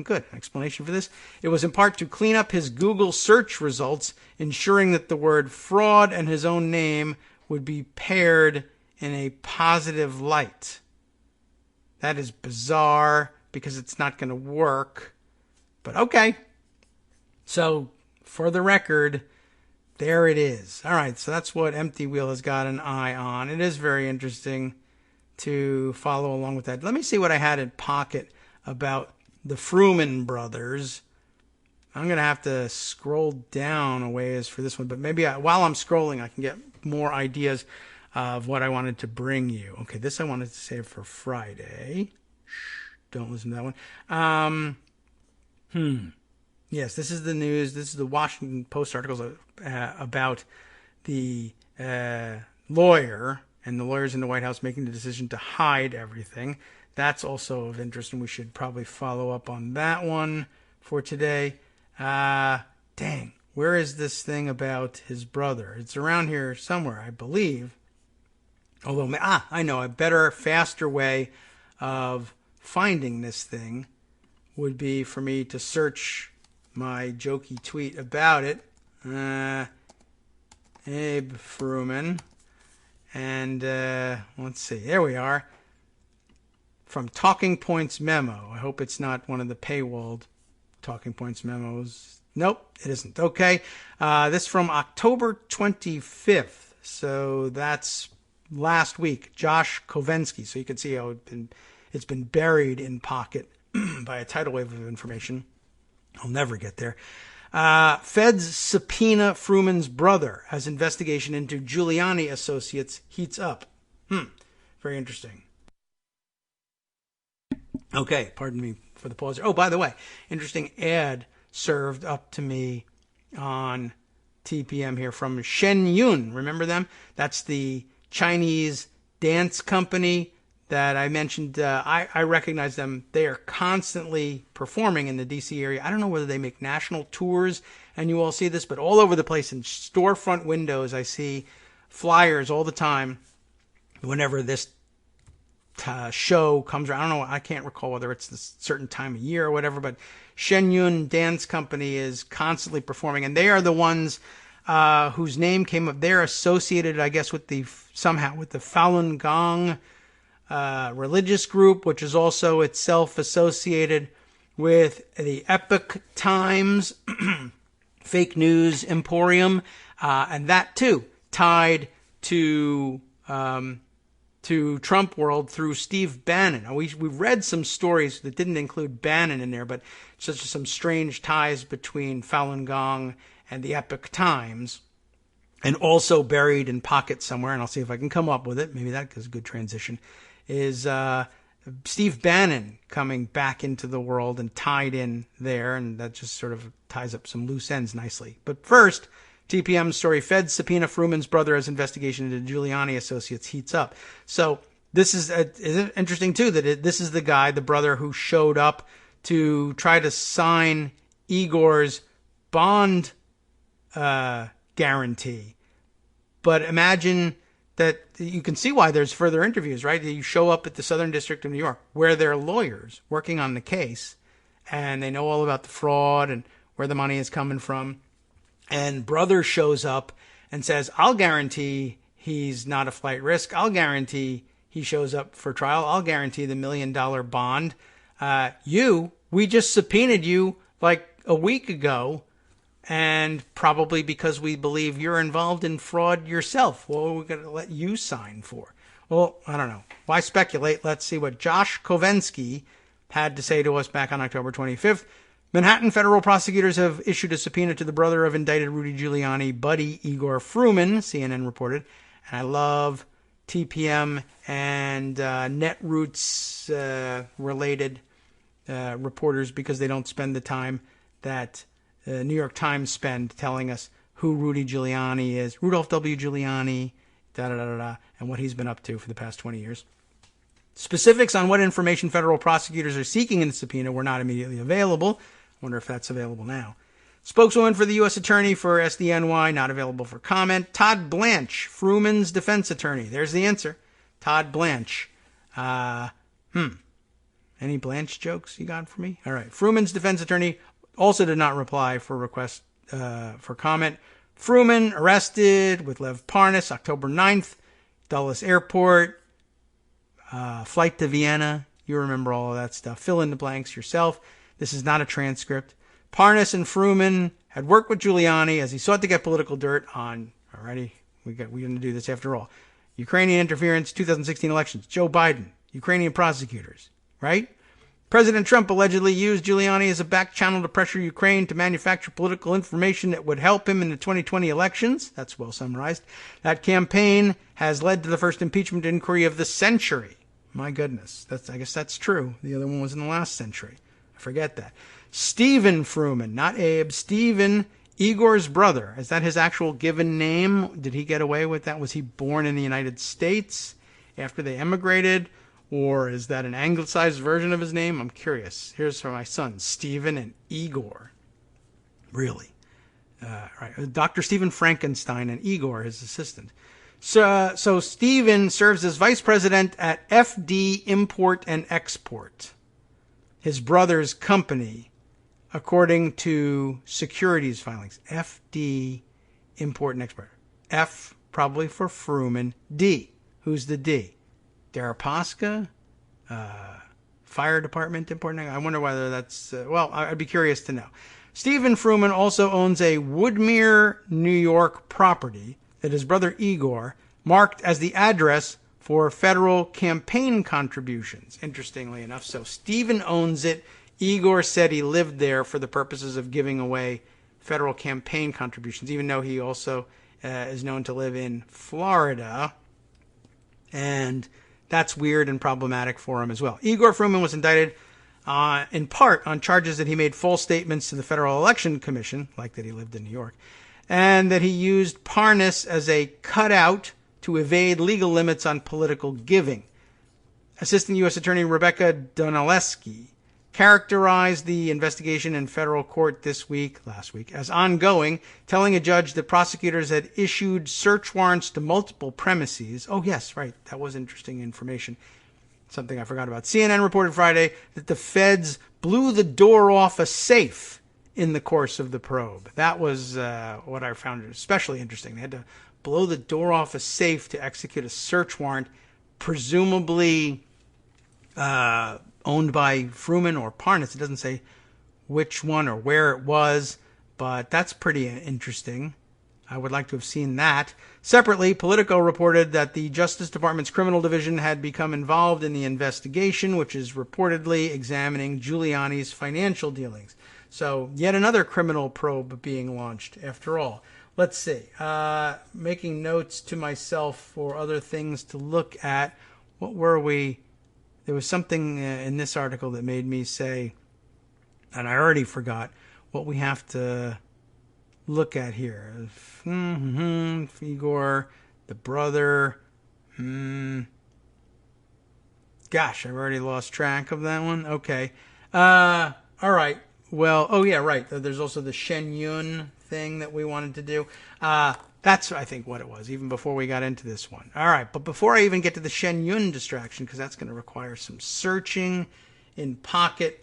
Speaker 3: Good explanation for this. It was in part to clean up his Google search results, ensuring that the word fraud and his own name would be paired in a positive light. That is bizarre because it's not going to work. But okay. So, for the record, there it is. All right, so that's what Empty Wheel has got an eye on. It is very interesting to follow along with that. Let me see what I had in Pocket about the Fruman brothers. I'm going to have to scroll down a ways for this one, but maybe while I'm scrolling, I can get more ideas of what I wanted to bring you. Okay, this I wanted to save for Friday. Shh, don't listen to that one. Yes, this is the news. This is the Washington Post articles about the lawyer and the lawyers in the White House making the decision to hide everything. That's also of interest, and we should probably follow up on that one for today. Dang, where is this thing about his brother? It's around here somewhere, I believe. Although, I know, a better, faster way of finding this thing would be for me to search my jokey tweet about it. Abe Fruman. And let's see, there we are. From Talking Points Memo. I hope it's not one of the paywalled Talking Points memos. Nope, it isn't. Okay. This from October 25th. So that's last week. Josh Kovensky. So you can see how it's been buried in Pocket by a tidal wave of information. I'll never get there. Feds subpoena Fruman's brother as investigation into Giuliani associates heats up. Very interesting. Okay, pardon me for the pause. Oh, by the way, interesting ad served up to me on TPM here from Shen Yun. Remember them? That's the Chinese dance company that I mentioned. I recognize them. They are constantly performing in the D.C. area. I don't know whether they make national tours, and you all see this, but all over the place in storefront windows, I see flyers all the time whenever this show comes around. I don't know. I can't recall whether it's a certain time of year or whatever, but Shen Yun Dance Company is constantly performing, and they are the ones whose name came up. They're associated, I guess, with the Falun Gong religious group, which is also itself associated with the Epoch Times fake news emporium, and that too tied to Trump world through Steve Bannon. Now, we've read some stories that didn't include Bannon in there, but just some strange ties between Falun Gong and the Epoch Times, and also buried in pockets somewhere, and I'll see if I can come up with it. Maybe that is a good transition, is Steve Bannon coming back into the world and tied in there, and that just sort of ties up some loose ends nicely. But first, TPM story, Feds subpoena Fruman's brother as investigation into Giuliani associates heats up. So this is interesting, too, that this is the guy, the brother, who showed up to try to sign Igor's bond guarantee. But imagine that you can see why there's further interviews, right? You show up at the Southern District of New York, where they're lawyers working on the case, and they know all about the fraud and where the money is coming from. And brother shows up and says, I'll guarantee he's not a flight risk. I'll guarantee he shows up for trial. I'll guarantee the $1 million bond. We just subpoenaed you like a week ago, and probably because we believe you're involved in fraud yourself. Well, we're going to let you sign for. Well, I don't know. Why speculate? Let's see what Josh Kovensky had to say to us back on October 25th. Manhattan federal prosecutors have issued a subpoena to the brother of indicted Rudy Giuliani, buddy Igor Fruman, CNN reported. And I love TPM and Netroots related reporters because they don't spend the time that New York Times spend telling us who Rudy Giuliani is, Rudolph W. Giuliani, and what he's been up to for the past 20 years. Specifics on what information federal prosecutors are seeking in the subpoena were not immediately available. I wonder if that's available now. Spokeswoman for the U.S. Attorney for SDNY, not available for comment. Todd Blanche, Fruman's defense attorney. There's the answer. Todd Blanche. Any Blanche jokes you got for me? All right. Fruman's defense attorney also did not reply for request for comment. Fruman arrested with Lev Parnas, October 9th, Dulles Airport, flight to Vienna. You remember all of that stuff. Fill in the blanks yourself. This is not a transcript. Parnas and Fruman had worked with Giuliani as he sought to get political dirt on, alrighty, we're going to do this after all, Ukrainian interference, 2016 elections, Joe Biden, Ukrainian prosecutors, right? President Trump allegedly used Giuliani as a back channel to pressure Ukraine to manufacture political information that would help him in the 2020 elections. That's well summarized. That campaign has led to the first impeachment inquiry of the century. My goodness. I guess that's true. The other one was in the last century. I forget that. Stephen Fruman, not Abe. Stephen, Igor's brother. Is that his actual given name? Did he get away with that? Was he born in the United States after they emigrated? Or is that an anglicized version of his name? I'm curious. Here's for my sons, Stephen and Igor. Really? Right. Dr. Stephen Frankenstein and Igor, his assistant. So Stephen serves as vice president at FD Import and Export, his brother's company, according to securities filings. FD Import and Export. F probably for Fruman. D. Who's the D? Deripaska, fire department important. I wonder whether that's, I'd be curious to know. Stephen Fruman also owns a Woodmere, New York property that his brother Igor marked as the address for federal campaign contributions. Interestingly enough, so Stephen owns it. Igor said he lived there for the purposes of giving away federal campaign contributions, even though he also is known to live in Florida. And that's weird and problematic for him as well. Igor Fruman was indicted in part on charges that he made false statements to the Federal Election Commission, like that he lived in New York, and that he used Parnas as a cutout to evade legal limits on political giving. Assistant U.S. Attorney Rebecca Donaleski characterized the investigation in federal court last week, as ongoing, telling a judge that prosecutors had issued search warrants to multiple premises. Oh, yes, right. That was interesting information. Something I forgot about. CNN reported Friday that the feds blew the door off a safe in the course of the probe. That was what I found especially interesting. They had to blow the door off a safe to execute a search warrant, presumably owned by Fruman or Parnas. It doesn't say which one or where it was, but that's pretty interesting. I would like to have seen that. Separately, Politico reported that the Justice Department's criminal division had become involved in the investigation, which is reportedly examining Giuliani's financial dealings. So, yet another criminal probe being launched, after all. Let's see. Making notes to myself for other things to look at. What were we? There was something in this article that made me say, and I already forgot, what we have to look at here. Igor, the brother. Gosh, I've already lost track of that one. Okay. All right. Well, oh yeah, right. There's also the Shen Yun thing that we wanted to do. That's, I think, what it was, even before we got into this one. All right, but before I even get to the Shen Yun distraction, because that's going to require some searching in Pocket,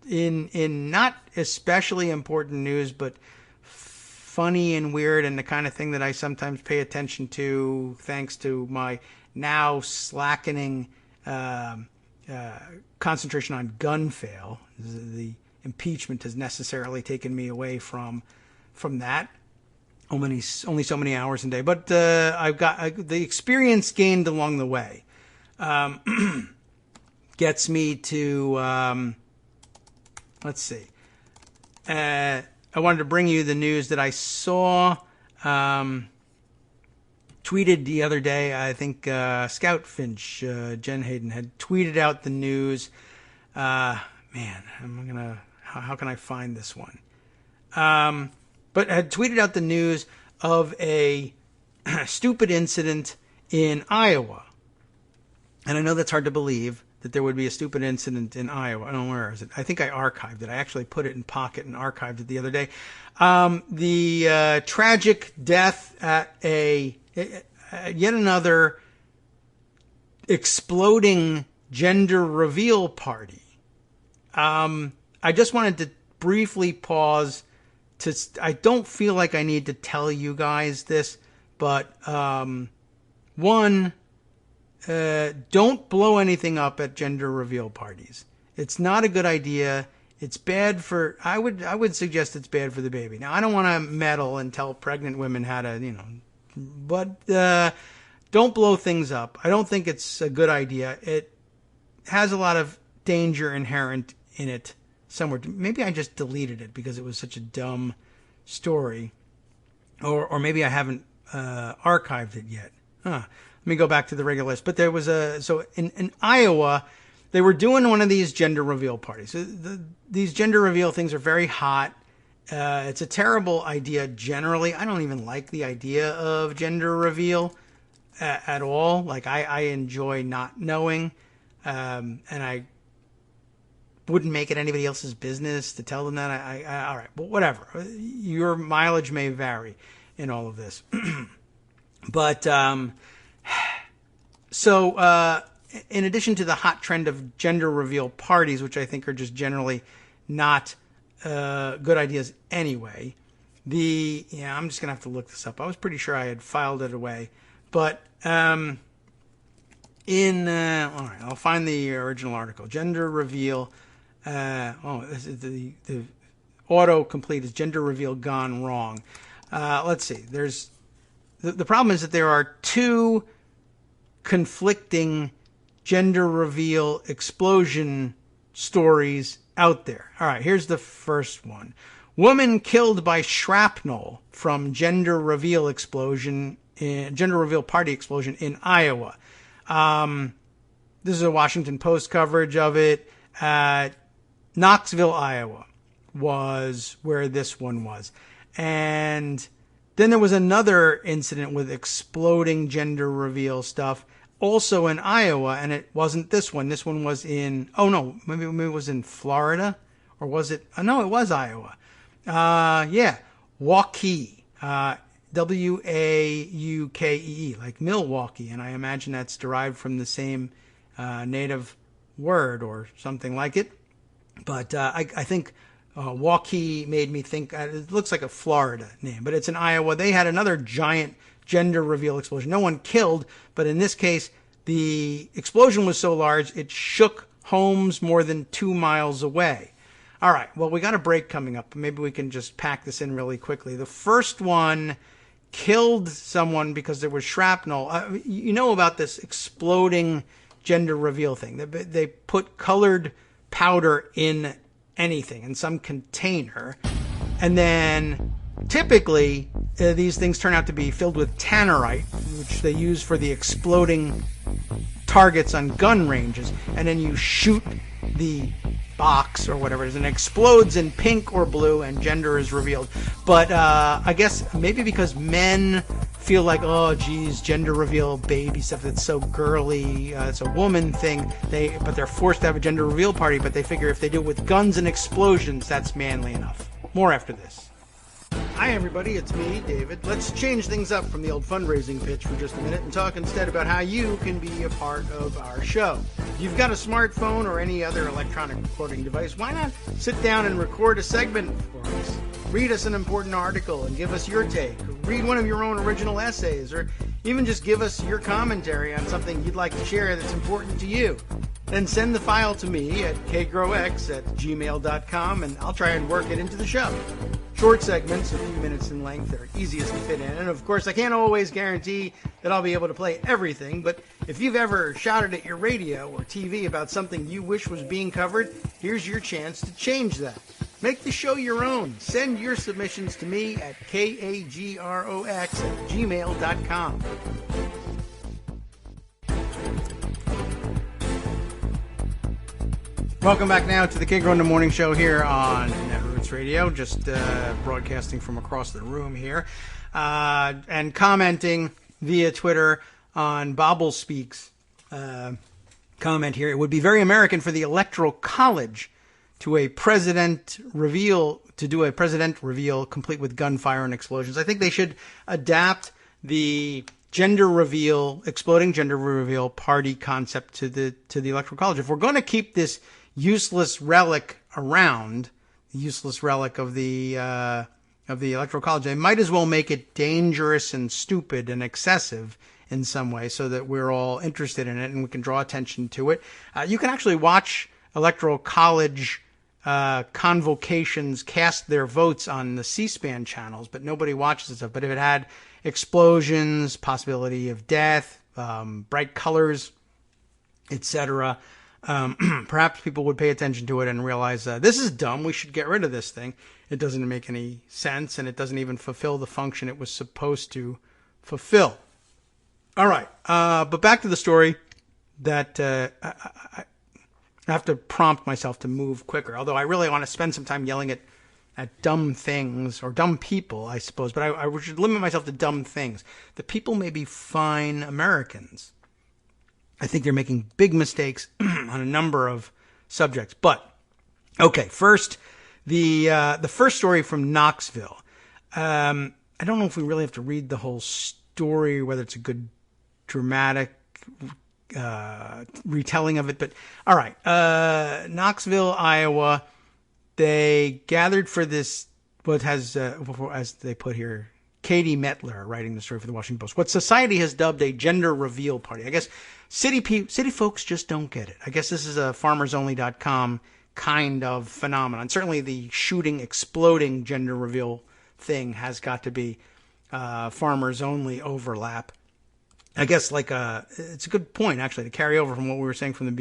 Speaker 3: in not especially important news, but funny and weird and the kind of thing that I sometimes pay attention to thanks to my now slackening concentration on gun fail. The impeachment has necessarily taken me away from that. Only so many hours a day, but I've got the experience gained along the way gets me to let's see. I wanted to bring you the news that I saw tweeted the other day. I think Scout Finch, Jen Hayden, had tweeted out the news. How can I find this one? But had tweeted out the news of a stupid incident in Iowa. And I know that's hard to believe, that there would be a stupid incident in Iowa. I don't know, where is it? I think I archived it. I actually put it in Pocket and archived it the other day. The tragic death at yet another exploding gender reveal party. I just wanted to briefly pause. I don't feel like I need to tell you guys this, but one, don't blow anything up at gender reveal parties. It's not a good idea. It's bad for, I would suggest it's bad for the baby. Now, I don't want to meddle and tell pregnant women how to, but don't blow things up. I don't think it's a good idea. It has a lot of danger inherent in it somewhere. Maybe I just deleted it because it was such a dumb story, or maybe I haven't archived it yet. Let me go back to the regular list. But there was so in Iowa, they were doing one of these gender reveal parties. These gender reveal things are very hot. It's a terrible idea generally. I don't even like the idea of gender reveal at all. Like I enjoy not knowing, and I wouldn't make it anybody else's business to tell them that. All right, but whatever. Your mileage may vary in all of this. But so in addition to the hot trend of gender reveal parties, which I think are just generally not good ideas anyway, I'm just gonna have to look this up. I was pretty sure I had filed it away, but all right, I'll find the original article. Gender reveal. This is the autocomplete is gender reveal gone wrong. Let's see. There's the problem is that there are two conflicting gender reveal explosion stories out there. All right, here's the first one. Woman killed by shrapnel from gender reveal party explosion in Iowa. This is a Washington Post coverage of it. Knoxville, Iowa was where this one was. And then there was another incident with exploding gender reveal stuff also in Iowa, and it wasn't this one. This one was in, maybe it was in Florida, or was it? No, it was Iowa. Waukee, Waukee, like Milwaukee, and I imagine that's derived from the same native word or something like it. But I think Waukee made me think, it looks like a Florida name, but it's in Iowa. They had another giant gender reveal explosion. No one killed, but in this case, the explosion was so large, it shook homes more than 2 miles away. All right, well, we got a break coming up. Maybe we can just pack this in really quickly. The first one killed someone because there was shrapnel. You know about this exploding gender reveal thing. They put colored powder in anything, in some container, and then typically these things turn out to be filled with tannerite, which they use for the exploding targets on gun ranges, and then you shoot the box or whatever it is and it explodes in pink or blue and gender is revealed. But I guess maybe because men feel like, oh geez, gender reveal baby stuff, that's so girly, it's a woman thing, but they're forced to have a gender reveal party, but they figure if they do it with guns and explosions, that's manly enough. More after this. Hi everybody, it's me, David. Let's change things up from the old fundraising pitch for just a minute and talk instead about how you can be a part of our show. If you've got a smartphone or any other electronic recording device, why not sit down and record a segment for us? Read us an important article and give us your take. Or read one of your own original essays, or even just give us your commentary on something you'd like to share that's important to you. Then send the file to me at kagrox@gmail.com and I'll try and work it into the show. Short segments, a few minutes in length, are easiest to fit in. And of course, I can't always guarantee that I'll be able to play everything, but if you've ever shouted at your radio or TV about something you wish was being covered, here's your chance to change that. Make the show your own. Send your submissions to me at kagrox@gmail.com. Welcome back now to the Kagro in the Morning Show here on Netroots Radio, just broadcasting from across the room here, and commenting via Twitter on Bobble Speaks comment here. It would be very American for the Electoral College to do a president reveal complete with gunfire and explosions. I think they should adapt the exploding gender reveal party concept to the Electoral College. If we're going to keep this useless relic around, the useless relic of the Electoral College, they might as well make it dangerous and stupid and excessive in some way so that we're all interested in it and we can draw attention to it. You can actually watch Electoral College convocations cast their votes on the C-SPAN channels, but nobody watches this stuff. But if it had explosions, possibility of death, bright colors, etc., perhaps people would pay attention to it and realize this is dumb. We should get rid of this thing. It doesn't make any sense, and it doesn't even fulfill the function it was supposed to fulfill. All right, but back to the story that I have to prompt myself to move quicker, although I really want to spend some time yelling at dumb things, or dumb people, I suppose, but I should limit myself to dumb things. The people may be fine Americans. I think they're making big mistakes on a number of subjects. But, okay, first, the first story from Knoxville. I don't know if we really have to read the whole story, whether it's a good dramatic retelling of it, but all right. Knoxville, Iowa, they gathered for this, what has, as they put here, Katie Metler writing the story for the Washington Post, what society has dubbed a gender reveal party. I guess city folks just don't get it. I guess this is a farmersonly.com kind of phenomenon. Certainly the exploding gender reveal thing has got to be farmers only overlap. I guess it's a good point actually to carry over from what we were saying from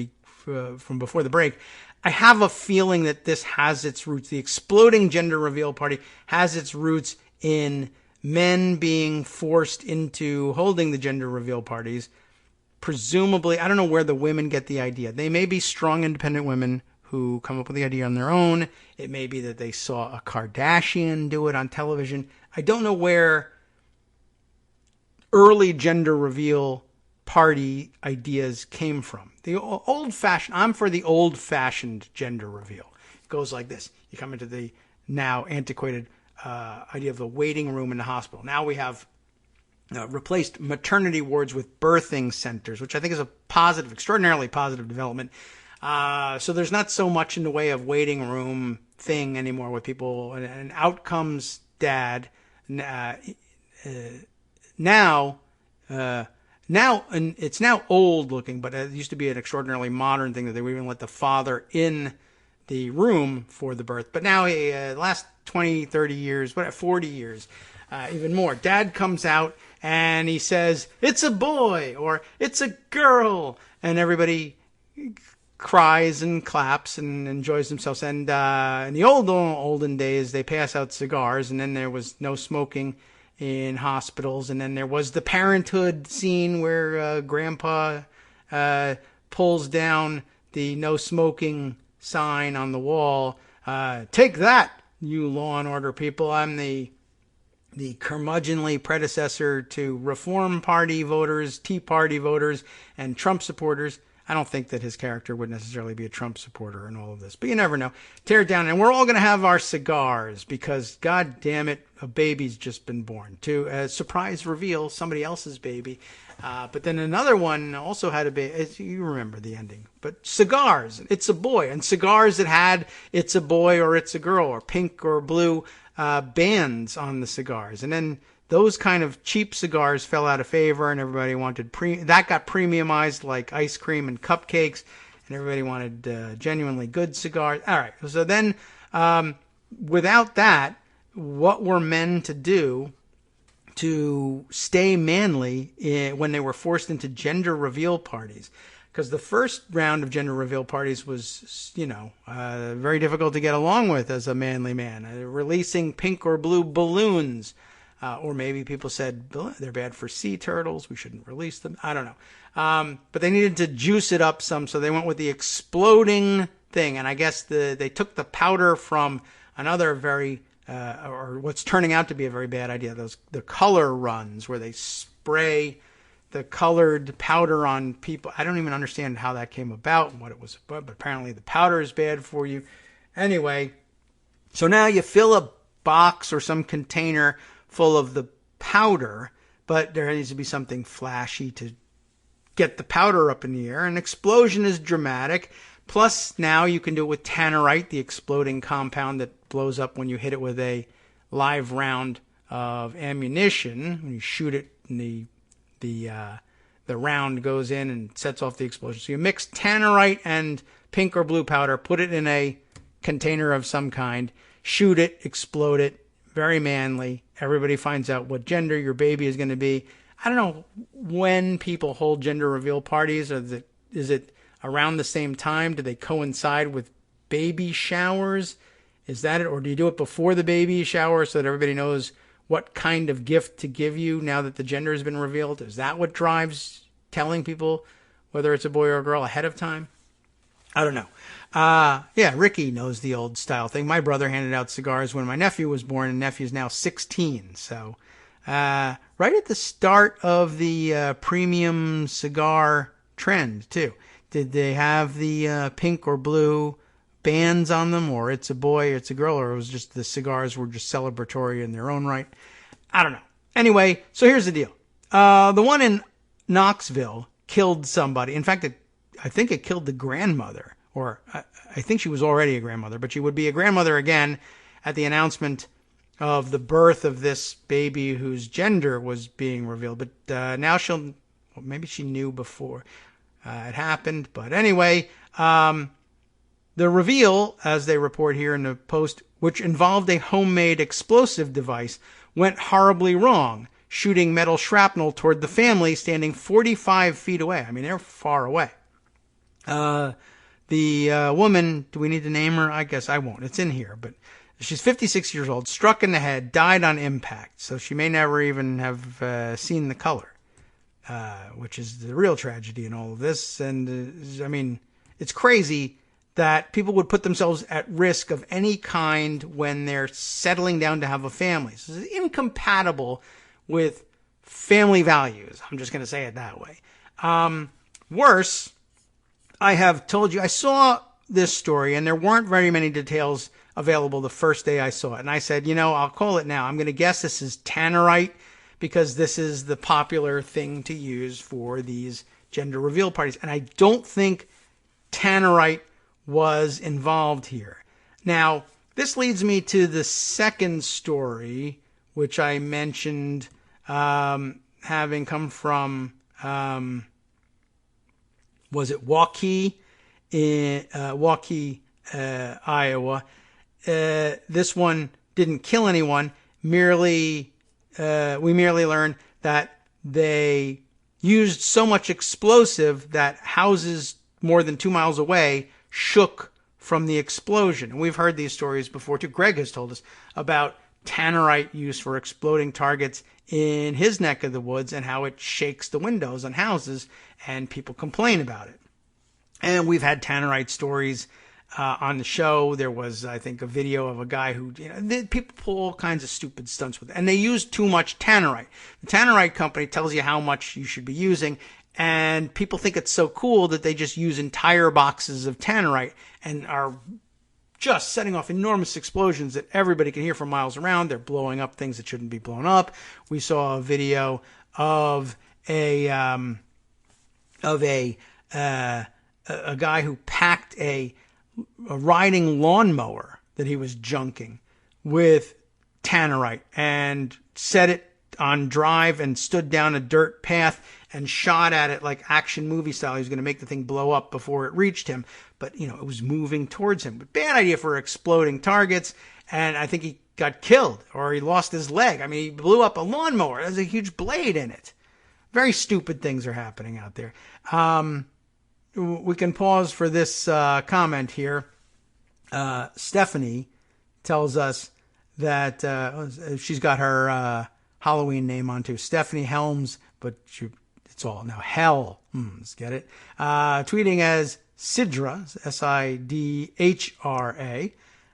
Speaker 3: before the break. I have a feeling that this has its roots. The exploding gender reveal party has its roots in men being forced into holding the gender reveal parties. Presumably, I don't know where the women get the idea. They may be strong, independent women who come up with the idea on their own. It may be that they saw a Kardashian do it on television. I don't know where early gender reveal party ideas came from. I'm for the old-fashioned gender reveal. It goes like this. You come into the now antiquated idea of the waiting room in the hospital. Now we have replaced maternity wards with birthing centers, which I think is a positive, extraordinarily positive development. So there's not so much in the way of waiting room thing anymore with people. And out comes dad. Now Now, and it's now old looking, but it used to be an extraordinarily modern thing that they would even let the father in the room for the birth. But now, last 20, 30 years, 40 years, even more, Dad comes out and he says, "It's a boy," or "It's a girl," and everybody cries and claps and enjoys themselves. And in the olden days, they pass out cigars, and then there was no smoking in hospitals, and then there was the parenthood scene where Grandpa pulls down the no smoking sign on the wall. Take that, you Law and Order people. I'm the curmudgeonly predecessor to Reform Party voters, Tea Party voters, and Trump supporters. I don't think that his character would necessarily be a Trump supporter in all of this, but you never know. Tear it down, and we're all going to have our cigars because, God damn it, a baby's just been born. To a surprise reveal, somebody else's baby. But then another one also had a baby. You remember the ending. But cigars, it's a boy. And cigars that had "it's a boy" or "it's a girl" or pink or blue bands on the cigars. And then those kind of cheap cigars fell out of favor, and everybody wanted that got premiumized like ice cream and cupcakes, and everybody wanted genuinely good cigars. All right, so then without that, what were men to do to stay manly when they were forced into gender reveal parties? Because the first round of gender reveal parties was, very difficult to get along with as a manly man. Releasing pink or blue balloons. Or maybe people said, they're bad for sea turtles, we shouldn't release them. I don't know. But they needed to juice it up some, so they went with the exploding thing. And I guess they took the powder from another very, or what's turning out to be a very bad idea, the color runs, where they spray the colored powder on people. I don't even understand how that came about and what it was about, but apparently the powder is bad for you. Anyway, so now you fill a box or some container full of the powder, but there needs to be something flashy to get the powder up in the air. An explosion is dramatic. Plus, now you can do it with tannerite, the exploding compound that blows up when you hit it with a live round of ammunition. When you shoot it, and the round goes in and sets off the explosion. So you mix tannerite and pink or blue powder, put it in a container of some kind, shoot it, explode it. Very manly. Everybody finds out what gender your baby is going to be. I don't know when people hold gender reveal parties. Is it around the same time? Do they coincide with baby showers? Is that it? Or do you do it before the baby shower so that everybody knows what kind of gift to give you now that the gender has been revealed? Is that what drives telling people whether it's a boy or a girl ahead of time? I don't know. Yeah, Ricky knows the old style thing. My brother handed out cigars when my nephew was born, and nephew's now 16. So, right at the start of the premium cigar trend, too. Did they have the pink or blue bands on them, or "it's a boy," "it's a girl," or it was just the cigars were just celebratory in their own right? I don't know. Anyway, so here's the deal. The one in Knoxville killed somebody. In fact, I think it killed the grandmother, or I think she was already a grandmother, but she would be a grandmother again at the announcement of the birth of this baby whose gender was being revealed. But now maybe she knew before it happened. But anyway, the reveal, as they report here in the Post, which involved a homemade explosive device, went horribly wrong, shooting metal shrapnel toward the family standing 45 feet away. I mean, they're far away. The woman, do we need to name her? I guess I won't. It's in here, but she's 56 years old, struck in the head, died on impact. So she may never even have seen the color, which is the real tragedy in all of this. And I mean, it's crazy that people would put themselves at risk of any kind when they're settling down to have a family. So it's incompatible with family values. I'm just going to say it that way. Worse, I have told you, I saw this story and there weren't very many details available the first day I saw it. And I said, I'll call it now. I'm going to guess this is tannerite because this is the popular thing to use for these gender reveal parties. And I don't think tannerite was involved here. Now, this leads me to the second story, which I mentioned having come from Was it Waukee in Waukee, Iowa? This one didn't kill anyone. We merely learned that they used so much explosive that houses more than 2 miles away shook from the explosion. And we've heard these stories before too. Greg has told us about tannerite use for exploding targets in his neck of the woods and how it shakes the windows on houses, and people complain about it. And we've had tannerite stories on the show. There was, I think, a video of a guy who, people pull all kinds of stupid stunts with it, and they use too much tannerite. The tannerite company tells you how much you should be using, and people think it's so cool that they just use entire boxes of tannerite and are just setting off enormous explosions that everybody can hear from miles around. They're blowing up things that shouldn't be blown up. We saw a video of a guy who packed a riding lawnmower that he was junking with tannerite and set it on drive and stood down a dirt path and shot at it like action movie style. He was going to make the thing blow up before it reached him. But, it was moving towards him. But bad idea for exploding targets. And I think he got killed or he lost his leg. I mean, he blew up a lawnmower. There's a huge blade in it. Very stupid things are happening out there. We can pause for this comment here. Stephanie tells us that she's got her Halloween name on too. Stephanie Helms, but it's all now Helms, get it? Tweeting as Sidra, Sidhra.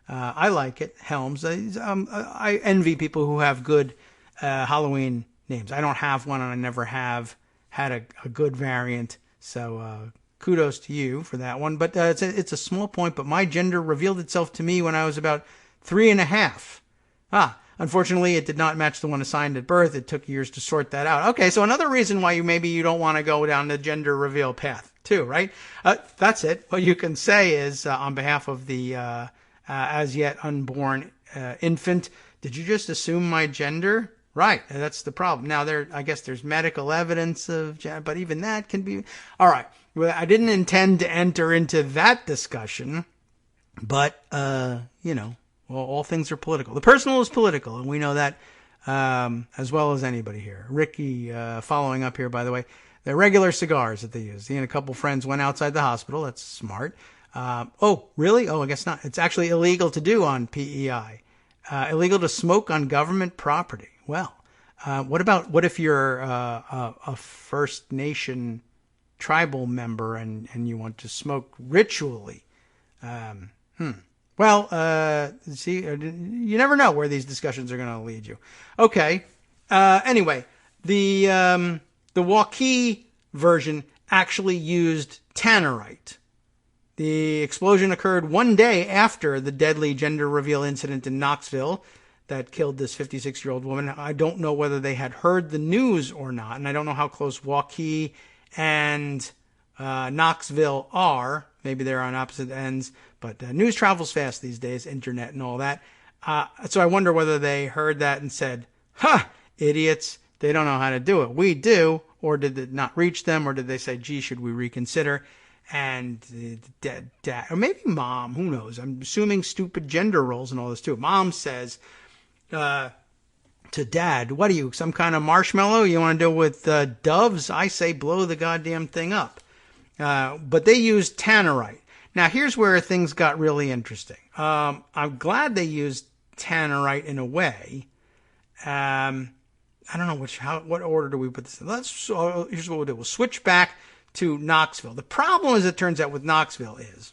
Speaker 3: I like it, Helms. I envy people who have good Halloween names. I don't have one, and I never have had a good variant. So kudos to you for that one. But it's a small point. But my gender revealed itself to me when I was about 3.5. Unfortunately, it did not match the one assigned at birth. It took years to sort that out. Okay, so another reason why you don't want to go down the gender reveal path, too, right? That's it. What you can say is, on behalf of the as yet unborn infant, did you just assume my gender? Right, that's the problem. Now, I guess there's medical evidence of gender, but even that can be... All right, well, I didn't intend to enter into that discussion, but, well, all things are political. The personal is political, and we know that as well as anybody here. Ricky, following up here, by the way, the regular cigars that they use. He and a couple friends went outside the hospital. That's smart. Oh, really? Oh, I guess not. It's actually illegal to do on PEI. Illegal to smoke on government property. Well, what if you're a First Nation tribal member and you want to smoke ritually? Well, see, you never know where these discussions are going to lead you. Okay. Anyway, the Waukee version actually used tannerite. The explosion occurred one day after the deadly gender reveal incident in Knoxville that killed this 56-year-old woman. I don't know whether they had heard the news or not, and I don't know how close Waukee and Knoxville are. Maybe they're on opposite ends, but news travels fast these days, internet and all that. So I wonder whether they heard that and said, idiots, they don't know how to do it. We do. Or did it not reach them? Or did they say, gee, should we reconsider? And dad, or maybe mom, who knows? I'm assuming stupid gender roles and all this too. Mom says to dad, what are you, some kind of marshmallow? You want to deal with doves? I say blow the goddamn thing up. But they used tannerite. Now, here's where things got really interesting. I'm glad they used tannerite in a way. I don't know what order do we put this in. Here's what we'll do. We'll switch back to Knoxville. The problem, as it turns out, with Knoxville is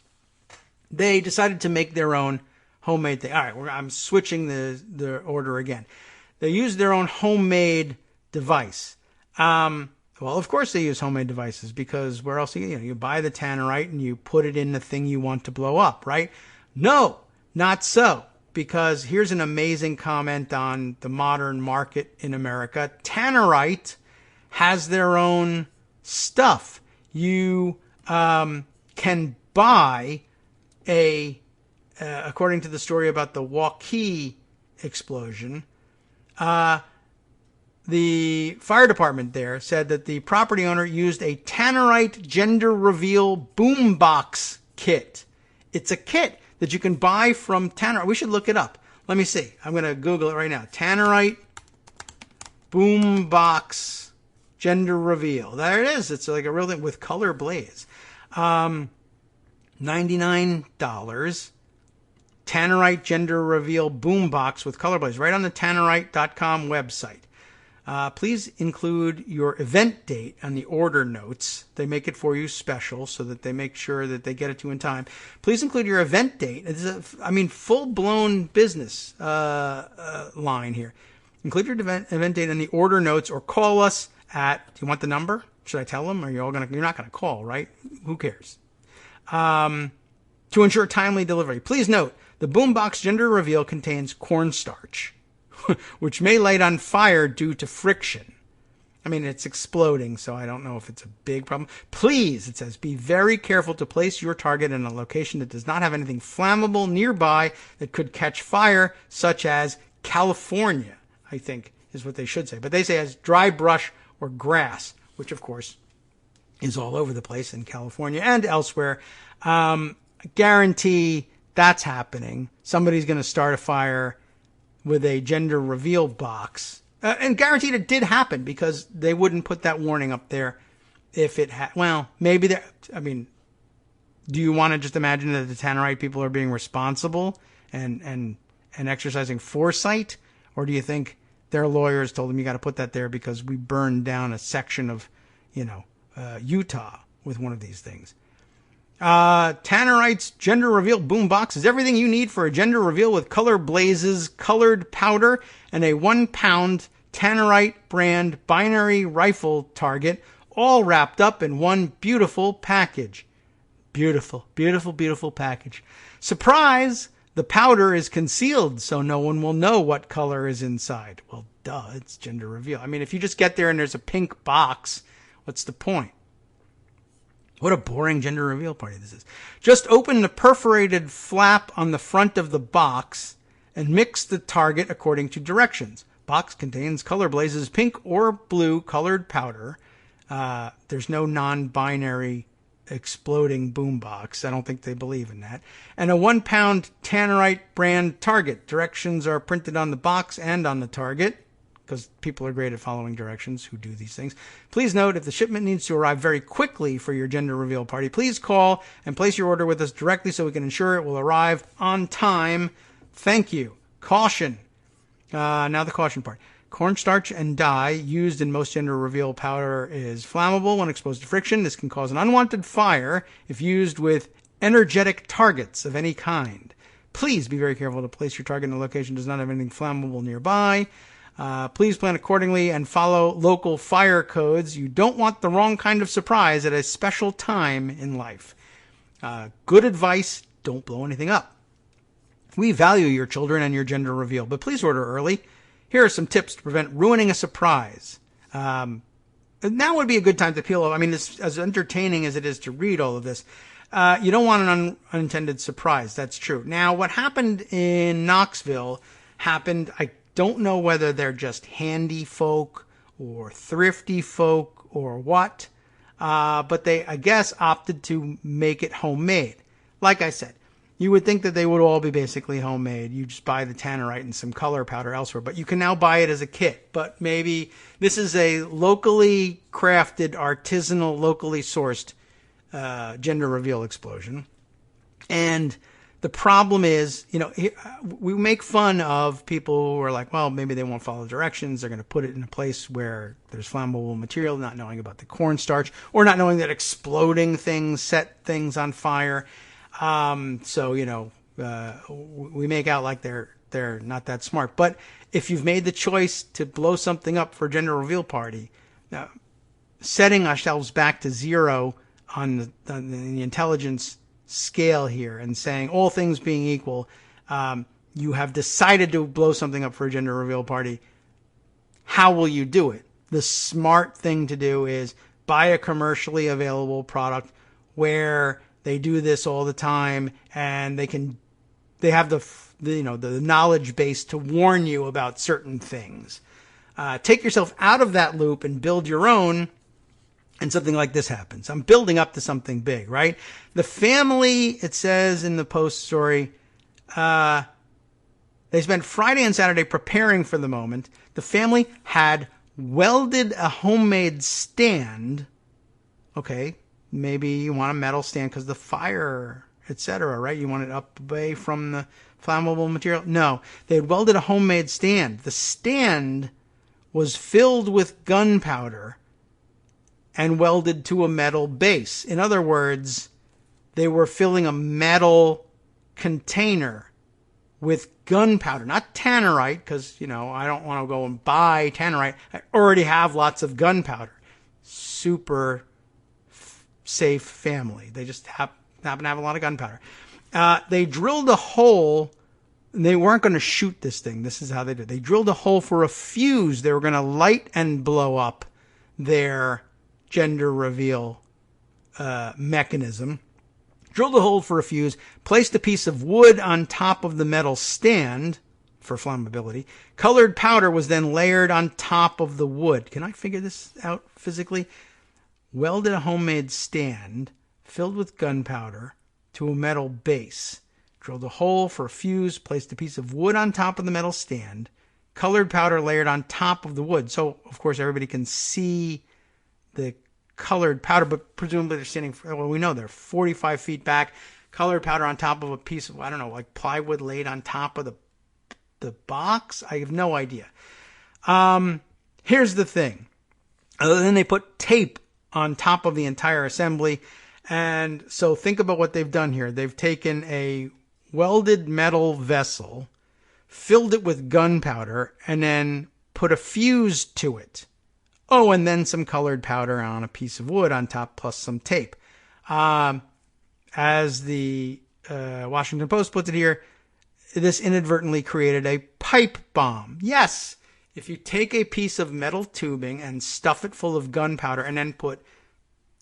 Speaker 3: they decided to make their own homemade thing. All right, I'm switching the order again. They used their own homemade device. Well, of course they use homemade devices because where else you buy the tannerite and you put it in the thing you want to blow up, right? No, not so. Because here's an amazing comment on the modern market in America. Tannerite has their own stuff. You can buy according to the story about the Waukee explosion, the fire department there said that the property owner used a Tannerite gender reveal boombox kit. It's a kit that you can buy from Tannerite. We should look it up. Let me see. I'm going to Google it right now. Tannerite boombox gender reveal. There it is. It's like a real thing with color blaze. $99. Tannerite gender reveal boombox with color blaze. Right on the Tannerite.com website. Please include your event date on the order notes. They make it for you special so that they make sure that they get it to you in time. Please include your event date. It's full-blown business line here. Include your event date on the order notes or call us at, do you want the number? Should I tell them? Or you're not going to call, right? Who cares? To ensure timely delivery. Please note, the boombox gender reveal contains cornstarch, which may light on fire due to friction. I mean, it's exploding, so I don't know if it's a big problem. Please, it says, be very careful to place your target in a location that does not have anything flammable nearby that could catch fire, such as California, I think is what they should say. But they say as dry brush or grass, which, of course, is all over the place in California and elsewhere. Guarantee that's happening. Somebody's going to start a fire with a gender reveal box. And guaranteed it did happen because they wouldn't put that warning up there if it had. Well, maybe do you want to just imagine that the Tannerite people are being responsible and exercising foresight? Or do you think their lawyers told them you got to put that there because we burned down a section of, Utah with one of these things? Tannerite's gender reveal boombox is everything you need for a gender reveal with color blazes, colored powder, and a 1-pound Tannerite brand binary rifle target, all wrapped up in one beautiful package. Beautiful, beautiful, beautiful package. Surprise! The powder is concealed so no one will know what color is inside. Well, duh, it's gender reveal. I mean, if you just get there and there's a pink box, what's the point? What a boring gender reveal party this is. Just open the perforated flap on the front of the box and mix the target according to directions. Box contains color blazes, pink or blue colored powder. There's no non-binary exploding boombox. I don't think they believe in that. And a 1-pound Tannerite brand target. Directions are printed on the box and on the target, because people are great at following directions who do these things. Please note, if the shipment needs to arrive very quickly for your gender reveal party, please call and place your order with us directly so we can ensure it will arrive on time. Thank you. Caution. Now the caution part. Cornstarch and dye used in most gender reveal powder is flammable when exposed to friction. This can cause an unwanted fire if used with energetic targets of any kind. Please be very careful to place your target in a location that does not have anything flammable nearby. Please plan accordingly and follow local fire codes. You don't want the wrong kind of surprise at a special time in life. Good advice, don't blow anything up. We value your children and your gender reveal, but please order early. Here are some tips to prevent ruining a surprise. Now would be a good time to peel off. I mean, as entertaining as it is to read all of this, you don't want an unintended surprise. That's true. Now, what happened in Knoxville happened, I don't know whether they're just handy folk or thrifty folk or what, but they, I guess, opted to make it homemade. Like I said, you would think that they would all be basically homemade. You just buy the Tannerite and some color powder elsewhere, but you can now buy it as a kit. But maybe this is a locally crafted, artisanal, locally sourced gender reveal explosion. And the problem is, we make fun of people who are like, well, maybe they won't follow directions. They're going to put it in a place where there's flammable material, not knowing about the cornstarch, or not knowing that exploding things set things on fire. We make out like they're not that smart. But if you've made the choice to blow something up for a gender reveal party, setting ourselves back to zero on the intelligence scale here and saying all things being equal, you have decided to blow something up for a gender reveal party. How will you do it? The smart thing to do is buy a commercially available product where they do this all the time, and they have the knowledge base to warn you about certain things. Take yourself out of that loop and build your own, and something like this happens. I'm building up to something big, right? The family, it says in the Post story, they spent Friday and Saturday preparing for the moment. The family had welded a homemade stand. Okay, maybe you want a metal stand because the fire, etc., right? You want it up away from the flammable material? No, they had welded a homemade stand. The stand was filled with gunpowder and welded to a metal base. In other words, they were filling a metal container with gunpowder, not tannerite, because, I don't want to go and buy tannerite. I already have lots of gunpowder. Super safe family. They just happen to have a lot of gunpowder. They drilled a hole. They weren't going to shoot this thing. This is how they did. They drilled a hole for a fuse. They were going to light and blow up their gender reveal mechanism. Drilled a hole for a fuse, placed a piece of wood on top of the metal stand for flammability. Colored powder was then layered on top of the wood. Can I figure this out physically? Welded a homemade stand filled with gunpowder to a metal base. Drilled a hole for a fuse, placed a piece of wood on top of the metal stand. Colored powder layered on top of the wood. So, of course, everybody can see the colored powder, but presumably they're standing, we know they're 45 feet back. Colored powder on top of a piece of, like plywood laid on top of the box. I have no idea. Here's the thing. Then they put tape on top of the entire assembly. And so think about what they've done here. They've taken a welded metal vessel, filled it with gunpowder, and then put a fuse to it. Oh, and then some colored powder on a piece of wood on top, plus some tape. As the Washington Post puts it here, this inadvertently created a pipe bomb. Yes, if you take a piece of metal tubing and stuff it full of gunpowder and then put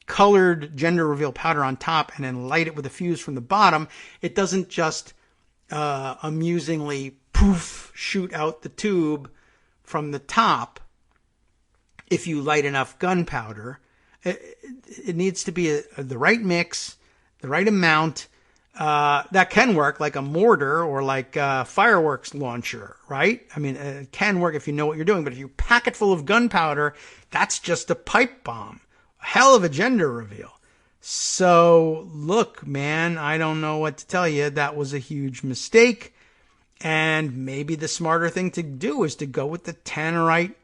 Speaker 3: colored gender reveal powder on top and then light it with a fuse from the bottom, it doesn't just amusingly poof shoot out the tube from the top. If you light enough gunpowder, it needs to be the right mix, the right amount. That can work like a mortar or like a fireworks launcher, right? I mean, it can work if you know what you're doing. But if you pack it full of gunpowder, that's just a pipe bomb. Hell of a gender reveal. So, look, man, I don't know what to tell you. That was a huge mistake. And maybe the smarter thing to do is to go with the tannerite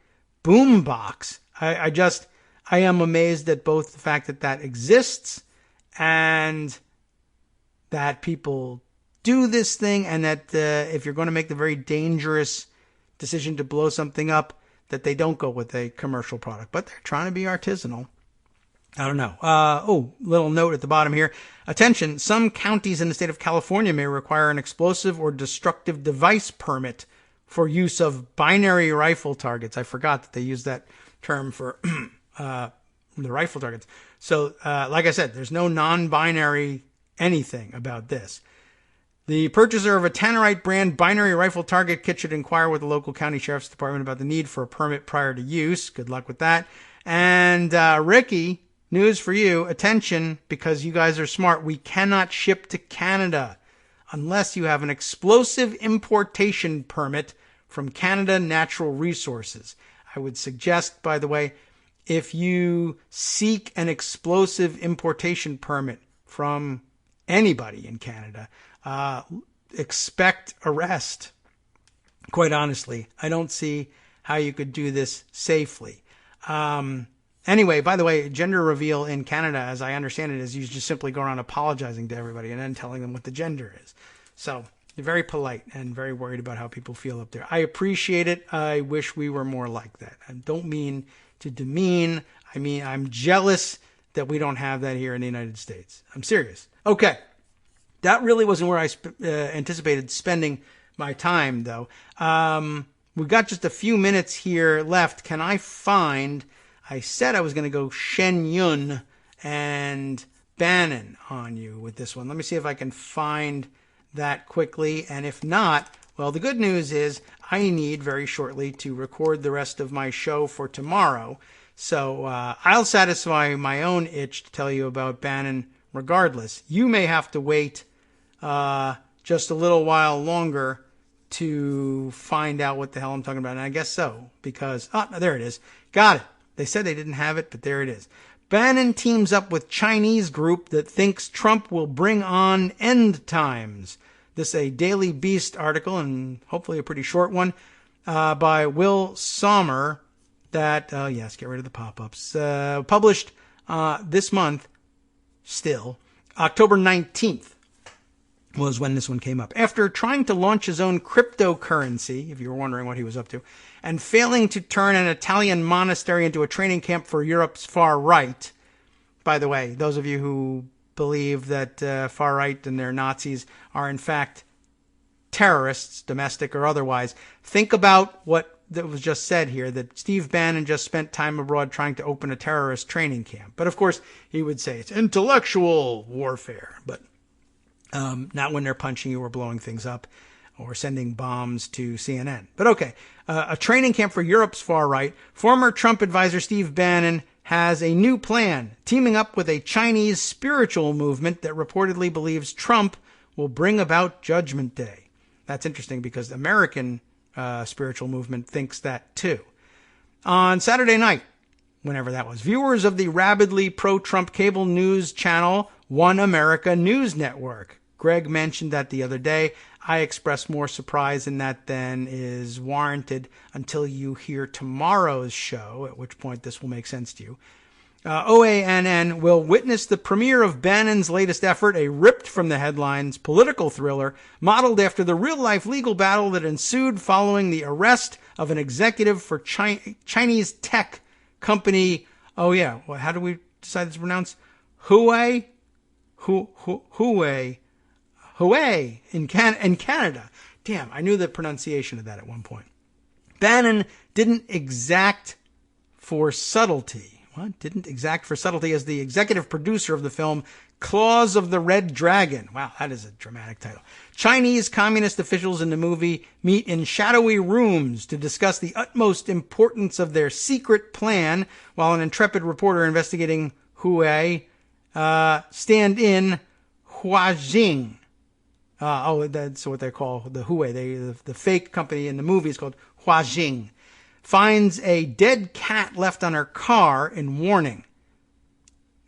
Speaker 3: boombox. I am amazed at both the fact that exists and that people do this thing, and that if you're going to make the very dangerous decision to blow something up, that they don't go with a commercial product. But they're trying to be artisanal. I don't know. Little note at the bottom here. Attention, some counties in the state of California may require an explosive or destructive device permit for use of binary rifle targets. I forgot that they used that term for the rifle targets. So, like I said, there's no non-binary anything about this. The purchaser of a Tannerite brand binary rifle target kit should inquire with the local county sheriff's department about the need for a permit prior to use. Good luck with that. And Ricky, news for you. Attention, because you guys are smart. We cannot ship to Canada unless you have an explosive importation permit from Canada Natural Resources. I would suggest, by the way, if you seek an explosive importation permit from anybody in Canada, expect arrest. Quite honestly, I don't see how you could do this safely. Anyway, by the way, gender reveal in Canada, as I understand it, is you just simply go around apologizing to everybody and then telling them what the gender is. So you're very polite and very worried about how people feel up there. I appreciate it. I wish we were more like that. I don't mean to demean. I mean, I'm jealous that we don't have that here in the United States. I'm serious. Okay. That really wasn't where I anticipated spending my time, though. We've got just a few minutes here left. Can I find... I said I was going to go Shen Yun and Bannon on you with this one. Let me see if I can find that quickly. And if not, well, the good news is I need very shortly to record the rest of my show for tomorrow. So I'll satisfy my own itch to tell you about Bannon regardless. You may have to wait just a little while longer to find out what the hell I'm talking about. And I guess so, because, there it is. Got it. They said they didn't have it, but there it is. Bannon teams up with Chinese group that thinks Trump will bring on end times. This is a Daily Beast article, and hopefully a pretty short one, by Will Sommer that, yes, get rid of the pop-ups, published this month, still, October 19th. Was when this one came up. After trying to launch his own cryptocurrency, if you were wondering what he was up to, and failing to turn an Italian monastery into a training camp for Europe's far right. By the way, those of you who believe that far right and their Nazis are in fact terrorists, domestic or otherwise, think about what that was just said here, that Steve Bannon just spent time abroad trying to open a terrorist training camp. But of course, he would say it's intellectual warfare, but not when they're punching you or blowing things up or sending bombs to CNN. But okay, a training camp for Europe's far right. Former Trump advisor Steve Bannon has a new plan, teaming up with a Chinese spiritual movement that reportedly believes Trump will bring about Judgment Day. That's interesting because the American spiritual movement thinks that too. On Saturday night, whenever that was, viewers of the rabidly pro-Trump cable news channel One America News Network. Greg mentioned that the other day. I expressed more surprise in that than is warranted until you hear tomorrow's show, at which point this will make sense to you. OANN will witness the premiere of Bannon's latest effort, a ripped from the headlines political thriller modeled after the real-life legal battle that ensued following the arrest of an executive for Chinese tech company. Oh, yeah. Well, how do we decide to pronounce? Huawei in Canada. Damn, I knew the pronunciation of that at one point. Bannon didn't exact for subtlety. What? Didn't exact for subtlety as the executive producer of the film Claws of the Red Dragon. Wow, that is a dramatic title. Chinese communist officials in the movie meet in shadowy rooms to discuss the utmost importance of their secret plan, while an intrepid reporter investigating Huawei stand in Huajing. That's what they call the Huawei. The fake company in the movie is called Huajing. Finds a dead cat left on her car in warning.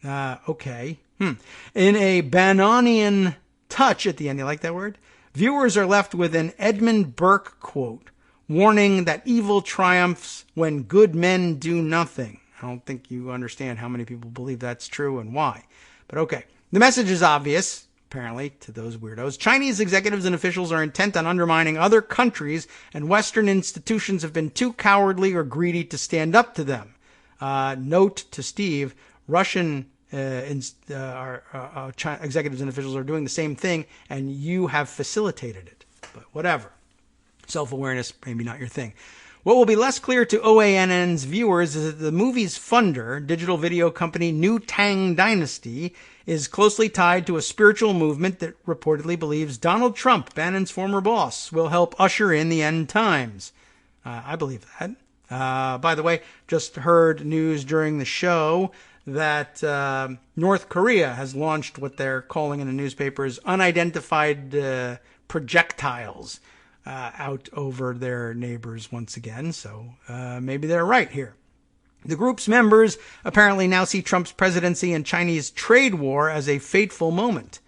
Speaker 3: Okay. In a Bannonian touch at the end, you like that word? Viewers are left with an Edmund Burke quote, warning that evil triumphs when good men do nothing. I don't think you understand how many people believe that's true and why. But okay. The message is obvious, apparently, to those weirdos. Chinese executives and officials are intent on undermining other countries, and Western institutions have been too cowardly or greedy to stand up to them. Note to Steve, Russian executives and officials are doing the same thing, and you have facilitated it. But whatever. Self-awareness, maybe not your thing. What will be less clear to OANN's viewers is that the movie's funder, digital video company New Tang Dynasty, is closely tied to a spiritual movement that reportedly believes Donald Trump, Bannon's former boss, will help usher in the end times. I believe that. By the way, just heard news during the show that North Korea has launched what they're calling in the newspapers unidentified projectiles out over their neighbors once again. So maybe they're right here. The group's members apparently now see Trump's presidency and Chinese trade war as a fateful moment.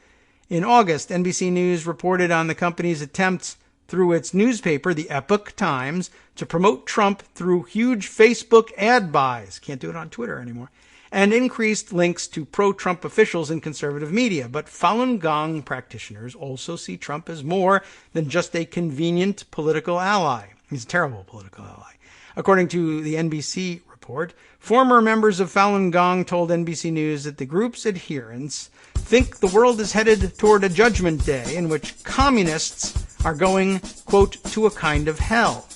Speaker 3: In August, NBC News reported on the company's attempts through its newspaper, the Epoch Times, to promote Trump through huge Facebook ad buys. Can't do it on Twitter anymore. And increased links to pro-Trump officials in conservative media. But Falun Gong practitioners also see Trump as more than just a convenient political ally. He's a terrible political ally. According to the NBC report, former members of Falun Gong told NBC News that the group's adherents think the world is headed toward a judgment day in which communists are going, quote, to a kind of hell.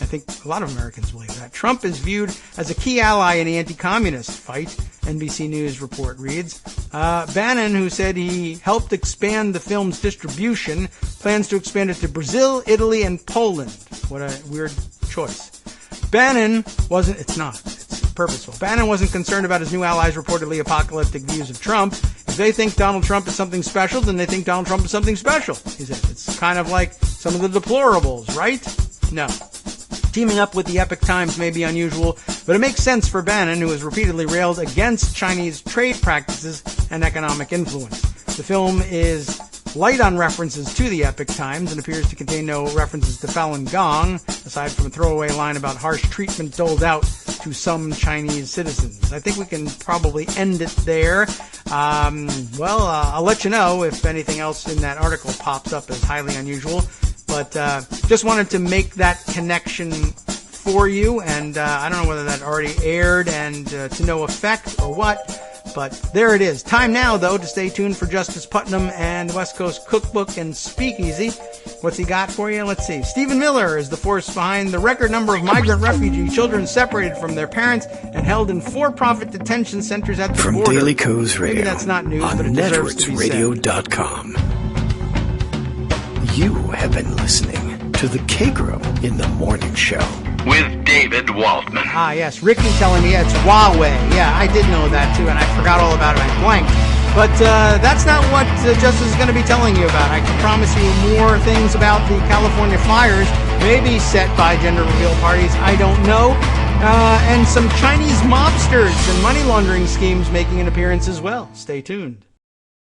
Speaker 3: I think a lot of Americans believe that. Trump is viewed as a key ally in the anti-communist fight, NBC News report reads. Bannon, who said he helped expand the film's distribution, plans to expand it to Brazil, Italy, and Poland. What a weird choice. Bannon wasn't, it's not, it's purposeful. Bannon wasn't concerned about his new allies' reportedly apocalyptic views of Trump. If they think Donald Trump is something special, then they think Donald Trump is something special, he said. It's kind of like some of the deplorables, right? No. Teaming up with the Epoch Times may be unusual, but it makes sense for Bannon, who has repeatedly railed against Chinese trade practices and economic influence. The film is light on references to the Epoch Times and appears to contain no references to Falun Gong, aside from a throwaway line about harsh treatment doled out to some Chinese citizens. I think we can probably end it there. I'll let you know if anything else in that article pops up as highly unusual. But just wanted to make that connection for you, and I don't know whether that already aired and to no effect or what, but there it is. Time now, though, to stay tuned for Justice Putnam and West Coast Cookbook and Speakeasy. What's he got for you? Let's see. Stephen Miller is the force behind the record number of migrant refugee children separated from their parents and held in for-profit detention centers at the
Speaker 1: From
Speaker 3: border.
Speaker 1: Daily Kos Radio,
Speaker 3: maybe that's not news,
Speaker 1: on
Speaker 3: but it deserves to be said.
Speaker 1: networksradio.com. You have been listening to the Kagro in the Morning Show.
Speaker 2: With David Waldman.
Speaker 3: Ah, yes. Ricky telling me it's Huawei. Yeah, I did know that, too, and I forgot all about it. I blanked. But that's not what Justice is going to be telling you about. I can promise you more things about the California fires, maybe set by gender reveal parties, I don't know. And some Chinese mobsters and money laundering schemes making an appearance as well. Stay tuned.